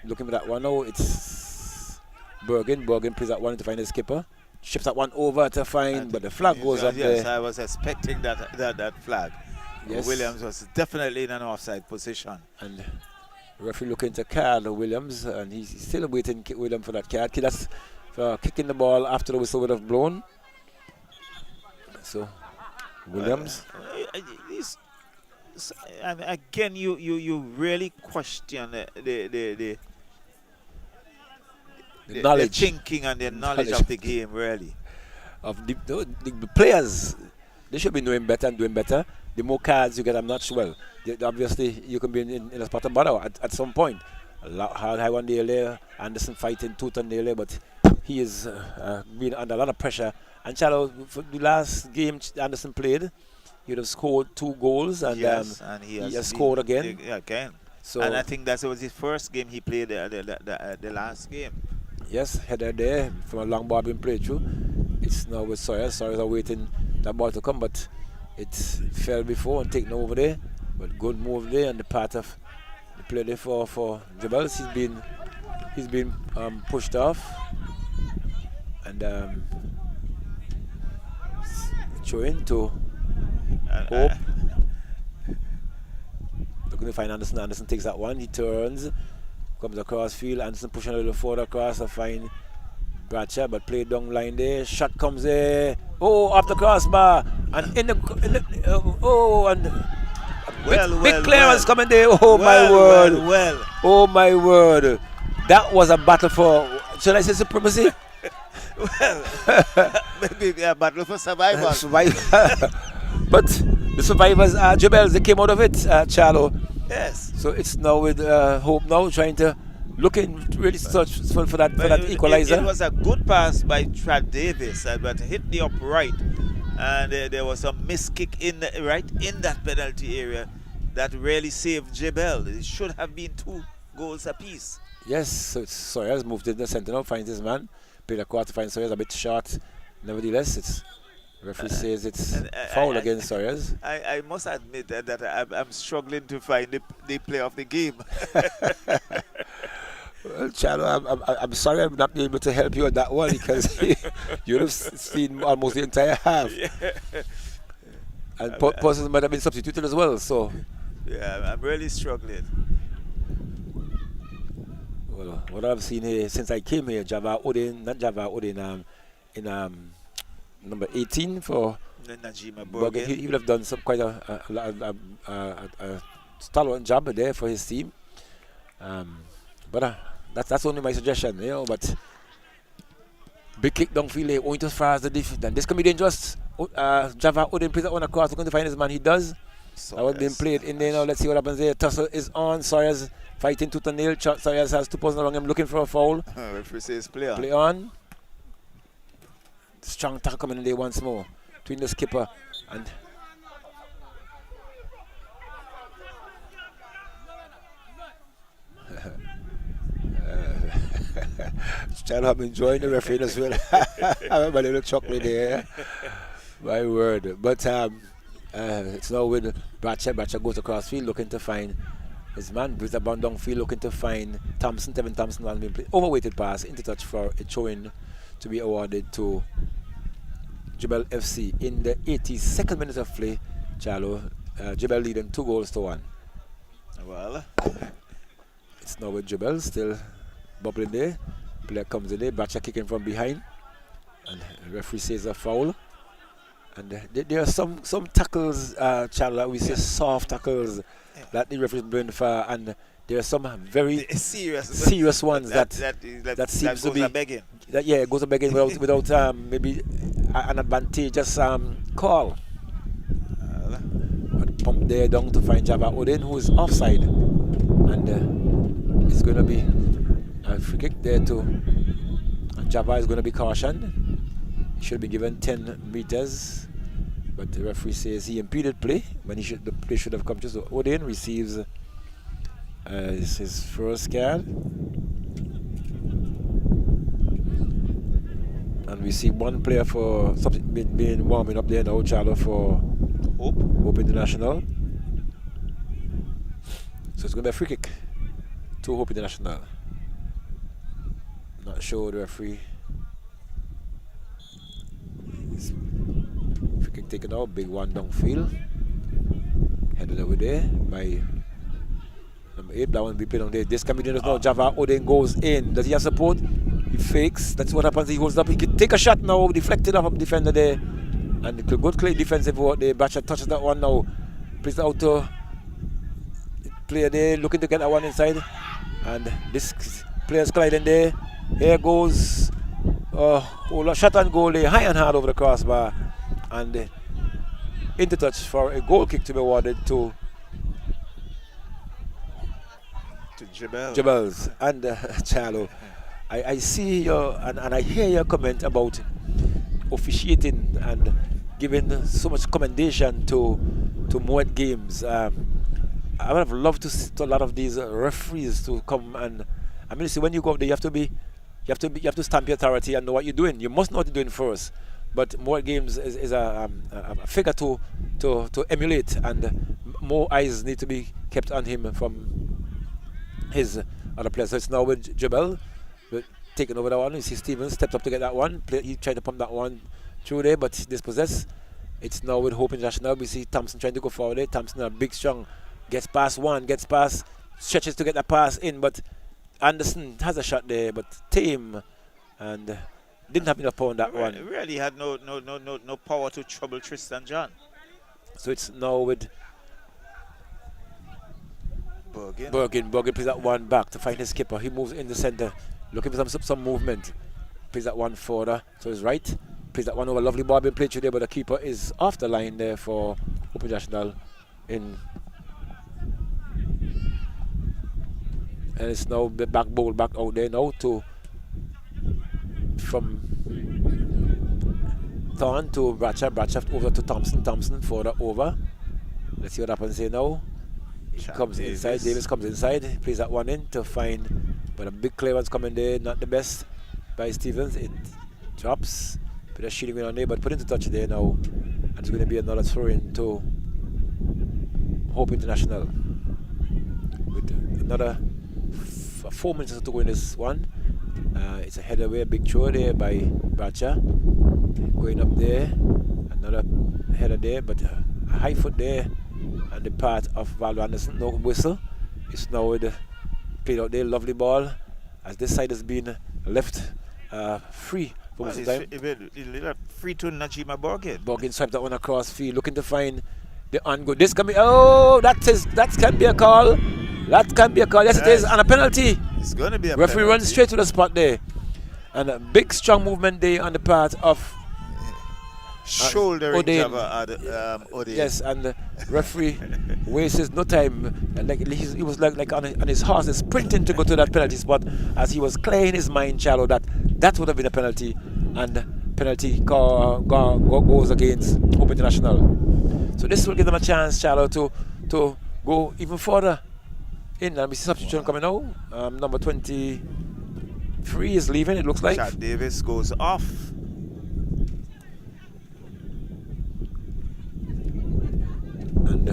Looking for that one now. It's Bergen. Bergen plays that one to find his skipper. Ships that one over to find, but the flag goes up there. Yes, I was expecting that flag. Yes. Williams was definitely in an offside position. And referee looking to card Williams, and he's still waiting Williams for that card. That's for kicking the ball after the whistle would have blown. So Williams. Again, you really question the knowledge, the thinking and the knowledge of the game, really. Of the players, they should be knowing better and doing better. The more cards you get, I'm not sure. Well, obviously, you can be in a spot of bother at some point. Hard high one day there, Anderson fighting tooth and nail, but he is being under a lot of pressure. And Charlo, for the last game Anderson played, he would have scored 2 goals, and, yes, and he has scored again. Again. So, and I think that was his first game he played, the last game. Yes, header there from a long ball being played through. It's now with Sawyer. Sawyer's awaiting that ball to come, but it fell before and taken over there. But good move there on the part of the play there for Jabels. He's been pushed off, and showing to Hope. looking to find Anderson. Anderson takes that one. He turns, comes across field. Anderson pushing a little forward across to find Bradshaw, but played down line there. Shot comes there. Oh, off the crossbar. And in the big clearance coming there. Oh, my word. Oh, my word. That was a battle for, should I say supremacy? Well, maybe a battle for survival. But the survivors, Jebels, they came out of it, Charlo. Yes. So it's now with Hope now trying to look in really search for that equalizer. It was a good pass by Trad Davis, but hit the upright, and there was a miss kick right in that penalty area that really saved Jebel. It should have been 2 goals apiece. Yes, so Sawyers moved to the centre now, finds his man, played a quarter, finds Sawyers a bit short. Nevertheless, it's referee says it's foul against Sawyers. I must admit that I'm struggling to find the play of the game. Well, Charlo, I'm sorry I'm not able to help you on that one because you would have seen almost the entire half. Yeah. And persons might have been substituted as well. So yeah, I'm really struggling. Well, what I've seen here since I came here, in number 18 for Najima Bergen. He would have done quite a stalwart job there for his team. But that's only my suggestion, you know. But big kick downfield, going as far as the defense. This can be dangerous. Java Odin plays that one across. We're going to find his man. He does. That was being played in there now. Let's see what happens there. Tussle is on. Sawyers fighting tooth and nail. Sawyers has 2 persons along him looking for a foul. Referee says play on. Play on. Strong tackle coming in there once more between the skipper and I'm enjoying the referee as well. I have a little chocolate there. My word. But it's now with Bradshaw. Bradshaw goes across field looking to find his man. Brings the ball downfield looking to find Thompson. Tevin Thompson was being played. Overweighted pass into touch for a throw-in to be awarded to Jebel FC in the 82nd minute of play. Charlo, Jebel leading 2-1. Well, it's now with Jebel still bubbling there. Player comes in there, Bradshaw kicking from behind, and the referee says a foul. And there are some tackles, Charlo, we say soft tackles that the referee is blowing for, and there are some very serious ones that seems to be begging. It goes a begging without maybe an advantageous call. But pump there down to find Java Odin, who is offside, and it's going to be a free kick there too. And Java is going to be cautioned. He should be given 10 meters, but the referee says he impeded play when the play should have come through. So Odin receives his first card. And we see one player for being warming up there now, Charlo, for Hope International. So it's going to be a free kick to Hope International. Not sure the referee. Free kick taken out, big one downfield. Headed over there by number 8. That one will be played on there. This can be dangerous now. Java Odin goes in. Does he have support? He fakes. That's what happens. He holds up. He can take a shot now. Deflected off of defender there. And the good clay defensive work there. Bradshaw touches that one now. Plays out to player there. Looking to get that one inside. And this player's colliding there. Here goes. Shot and goal there. High and hard over the crossbar. And into touch for a goal kick to be awarded to Jebels. And Charlo, I see your and I hear your comment about officiating and giving so much commendation to Moet games. I would have loved to see a lot of these referees to come and I mean, see, when you go up there, you have to stamp your authority and know what you're doing. You must know what you're doing first. But Moet games is a figure to emulate, and more eyes need to be kept on him from his other players. So it's now with Jebel taking over that one. You see Stevens stepped up to get that one. He tried to pump that one through there, but dispossessed. It's now with Hope International. We see Thompson trying to go forward there. Thompson, a big strong Gets past one, gets past, stretches to get the pass in, but Anderson has a shot there, but tame, and didn't have enough power on that one. Really had no power to trouble Tristan John. So it's now with Bergen. Bergen plays that one back to find his skipper. He moves in the center, looking for some movement. Plays that one further, so he's right. Plays that one over. Lovely ball being played through there, but the keeper is off the line there for Hope International. And it's now the back ball back out there now to from Thorn to Bratchett over to Thompson further over. Let's see what happens here now. Comes inside, Davis comes inside, plays that one in to find, but a big clearance coming there, not the best by Stevens. It drops, bit of shooting on there, but put into touch there now, and it's going to be another throw in to Hope International with another 4 minutes to go in this one. It's a header away, big throw there by Bracha, going up there, another header there, but a high foot there. And the part of Valdo Anderson, no whistle. It's now played out there, lovely ball. As this side has been left free for most of the time. Free to Najima Borgin. Borgin swiped that one across field, looking to find the on-good. This can be, oh, that can be a call. That can be a call. Yes, it is, and a penalty. It's going to be a referee penalty. Runs straight to the spot there. And a big, strong movement there on the part of shouldering Odein. Yes, and the referee wastes no time. And like he was like on his horse, sprinting to go to that penalty spot as he was clearing his mind, shallow, that would have been a penalty, and penalty goes against Hope International. So this will give them a chance, shallow, to go even further in. And we see substitution coming out. Number 23 is leaving, it looks like. Chad Davis goes off. And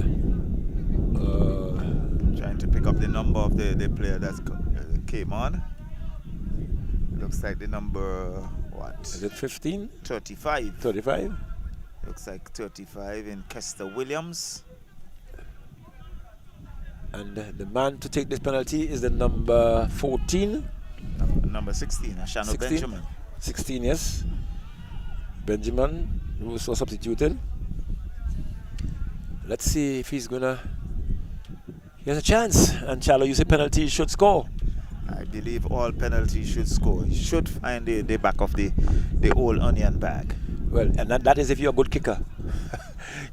trying to pick up the number of the player that came on. Looks like the number, what? Is it 15? 35. 35? Looks like 35 in Kester Williams. And the man to take this penalty is the number 14. Number 16, Ashano Benjamin. 16, yes. Benjamin, who was so substituted. Let's see if he's gonna. He has a chance, and Charlo, you say penalty should score. I believe all penalties should score. He should find the back of the old onion bag. Well, and that is if you're a good kicker.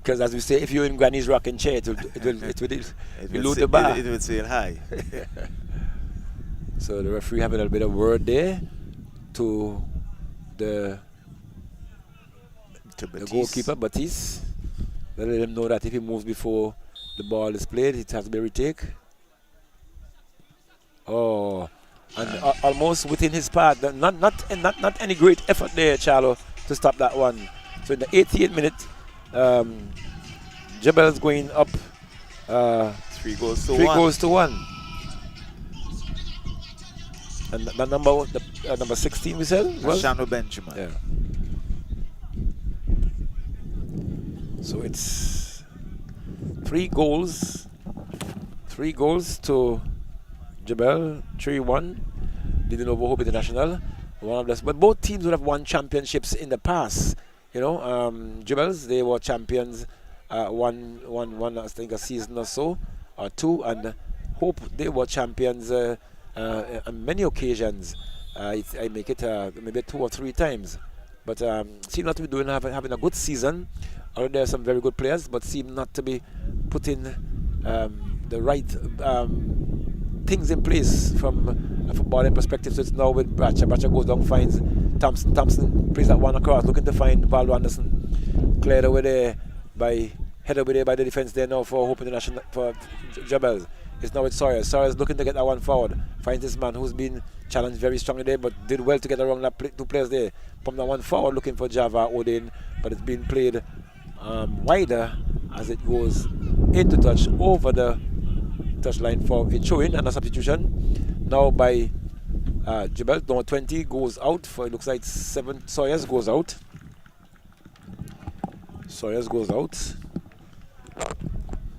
Because as we say, if you're in Granny's rocking chair, it will load the bar. It will sail high. So the referee having a bit of word there to the goalkeeper, Batiste. Let him know that if he moves before the ball is played, it has to be a retake. Oh, and almost within his path. Not any great effort there, Charlo, to stop that one. So in the 88th minute, Jebel's going up. 3 goals to 1. And that number 16 we said? Ashano Benjamin. Yeah. So it's 3 goals to Jebel, 3-1, leading over Hope International. One of them, but both teams would have won championships in the past. You know, Jebels, they were champions one I think a season or so, or 2, and Hope, they were champions on many occasions. I make it maybe 2 or 3 times, but seem not to be having a good season. Although there are some very good players, but seem not to be putting the right things in place from a footballing perspective. So it's now with Bracha. Bracha goes down, finds Thompson. Thompson plays that one across, looking to find Valdo Anderson. Cleared away there head away there by the defense there now for Hope International, for Jebel. It's now with Sawyer. Sawyer's looking to get that one forward. Finds this man who's been challenged very strongly there, but did well to get around that 2 players there. Pump that one forward, looking for Java Odein, but it's been played wider as it goes into touch over the touchline for a throw-in and a substitution. Now by Jebel, number 20 goes out for, it looks like 7. Sawyers goes out.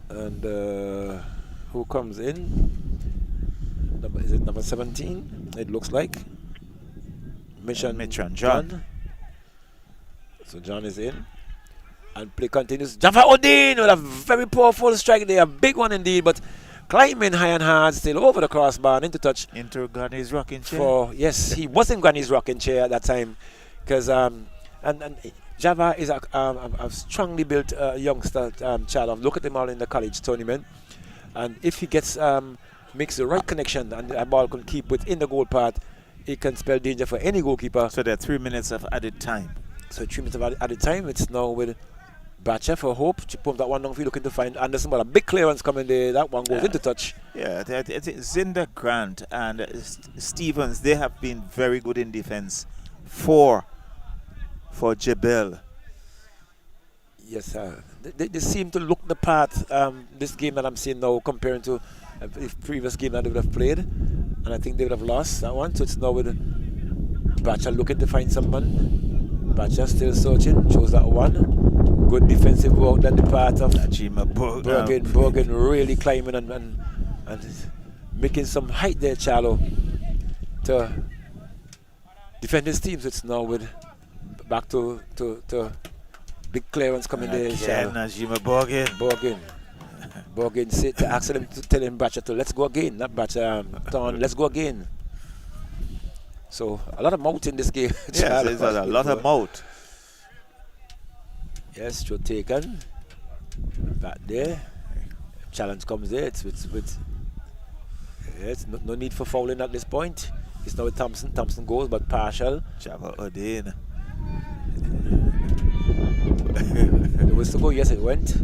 And who comes in. Is it number 17? It looks like. Mitran John. So John is in. And play continues. Jaffa Odin with a very powerful strike there. A big one indeed, but climbing high and hard, still over the crossbar and into touch. Into Granny's rocking chair. Yes, he was in Granny's rocking chair at that time. Because and Java is a strongly built youngster child. Look at them all in the college tournament. And if he gets makes the right connection and the ball can keep within the goal path, it can spell danger for any goalkeeper. So there are 3 minutes of added time. So 3 minutes of added time. It's now with Batcher for Hope. She pumped that one down, looking to find Anderson, but a big clearance coming there. That one goes into touch. Yeah, Zinda Grant and Stevens, they have been very good in defense for Jebel. Yes, they seem to look the part. This game that I'm seeing now, comparing to the previous game that they would have played, and I think they would have lost that one. So it's now with Batcher looking to find someone. Batcher still searching, chose that one. Good defensive work on the part of Bergen really climbing and making some height there, Charlo, to defend his team. So it's now with back to big clearance coming there. Najima Borgin said to ask him to tell him Batcher to let's go again, not Batcher, let's go again. So a lot of mouth in this game. Yes, there's a lot of mouth. Yes, shot taken. Back there. Challenge comes there. It's no need for fouling at this point. It's now with Thompson. Thompson goes, but partial. Java Odin. The whistle go, yes, it went.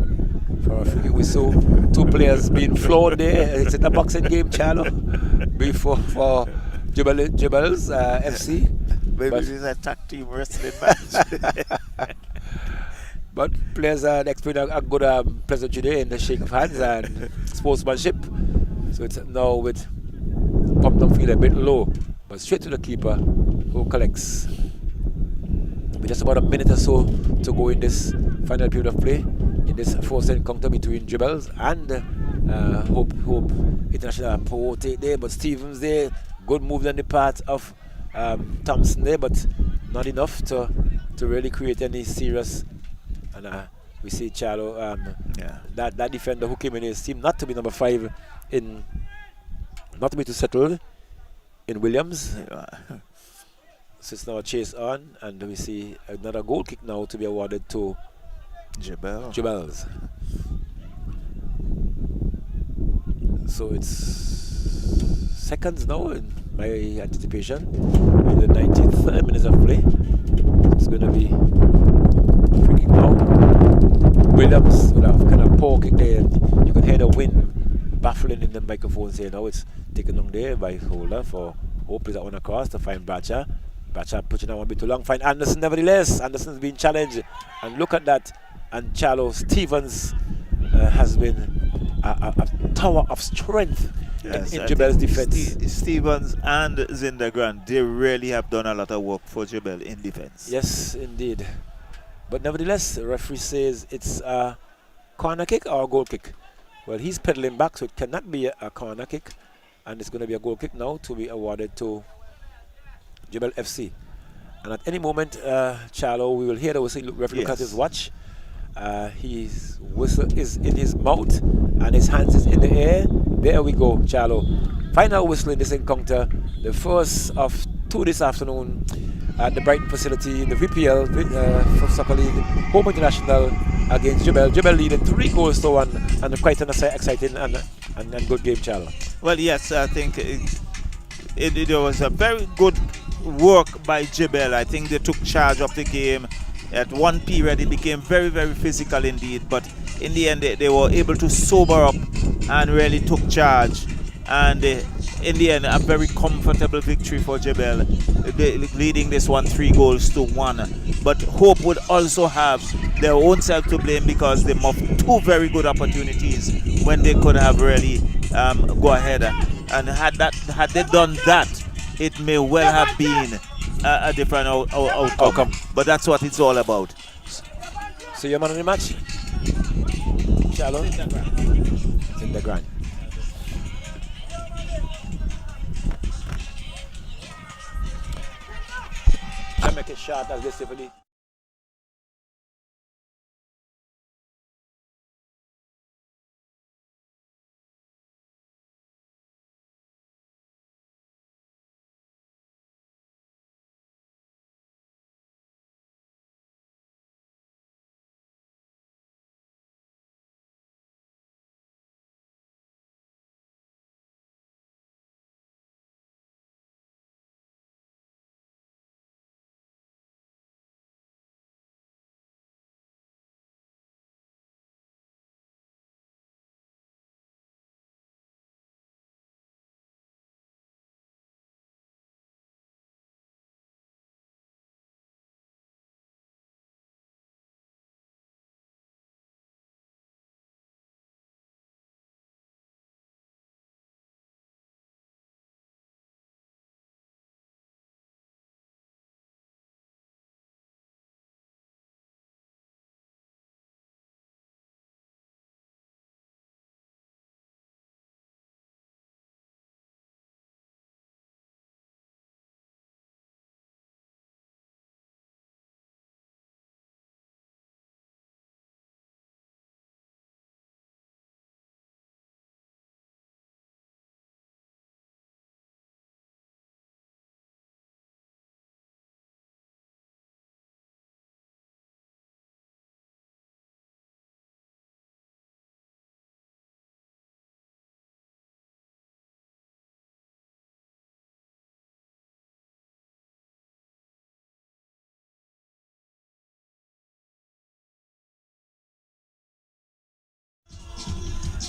For a free kick, we saw 2 players being floored there. It's in a boxing game, Charlo. Before for Jebel's FC. Maybe this is a tag team wrestling match. But players are experiencing a good pleasantry there in the shake of hands and sportsmanship. So it's now with pump down field a bit low, but straight to the keeper who collects. With just about a minute or so to go in this final period of play, in this forced encounter between Jebels and Hope International. Pote there, but Stevens there. Good move on the part of Thompson there, but not enough to really create any serious. And we see Charlo, that defender who came in here seemed not to be number 5 in, not to be too settled in Williams. Yeah. So it's now a chase on, and we see another goal kick now to be awarded to Jebels. So it's seconds now in my anticipation. In the 93rd minutes of play, it's going to be free kick now. Williams with a kind of poor kick there, and you could hear the wind baffling in the microphones here. Now it's taken on there by Holder for Hope. Plays that one across to find Batcher. Batcher pushing that one a bit too long. Find Anderson nevertheless. Anderson's been challenged, and look at that. And Charlo Stevens has been a tower of strength in Jebel's defense. Stevens and Zindagrand, they really have done a lot of work for Jebel in defense. Yes, indeed. But nevertheless, the referee says it's a corner kick or a goal kick. Well, he's pedaling back, so it cannot be a corner kick. And it's going to be a goal kick now to be awarded to Jebel FC. And at any moment, Charlo, we will hear the whistle. Referee look at his watch. His whistle is in his mouth and his hands is in the air. There we go, Charlo. Final whistle in this encounter. The first of 2 this afternoon at the Brighton facility in the VPL for Soccer League. Home International against Jebel. Jebel leading 3 goals to 1, and quite an exciting and good game, Charlo. Well, yes, I think it was a very good work by Jebel. I think they took charge of the game. At one period, it became very, very physical indeed, but in the end, they were able to sober up and really took charge. And in the end, a very comfortable victory for Jebel, leading this one 3 goals to 1. But Hope would also have their own self to blame because they muffed 2 very good opportunities when they could have really go ahead. And had they done that, it may well have been a different outcome. But that's what it's all about. So your man of the match? Charlo? Zindagrand. shot as they say for the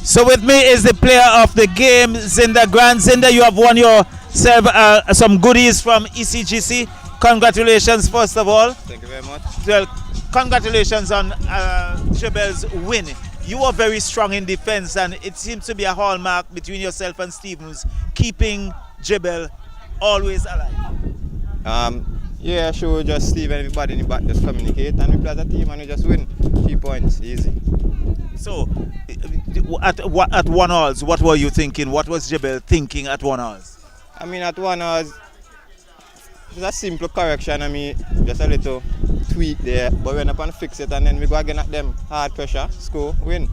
So with me is the player of the game, Zinda Grant. Zinda, you have won yourself some goodies from ECGC. Congratulations, first of all. Thank you very much. Well, congratulations on Jebel's win. You were very strong in defense, and it seems to be a hallmark between yourself and Stevens, keeping Jebel always alive. Yeah, sure, just Steve and everybody in the back just communicate, and we play as a team and we just win. 3 points, easy. So, at 1-1, what were you thinking? What was Jebel thinking at 1-1? I mean, at 1-1, it's a simple correction. I mean, just a little tweak there, but we end up and fix it, and then we go again at them. Hard pressure, score, win.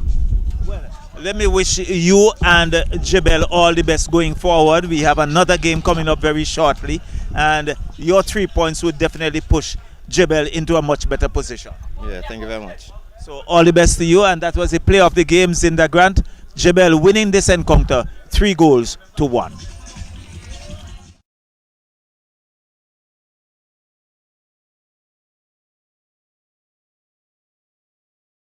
Well, let me wish you and Jebel all the best going forward. We have another game coming up very shortly, and your 3 points would definitely push Jebel into a much better position. Yeah, thank you very much. So all the best to you, and that was the play of the game, Zinda Grant. Jebel winning this encounter 3-1.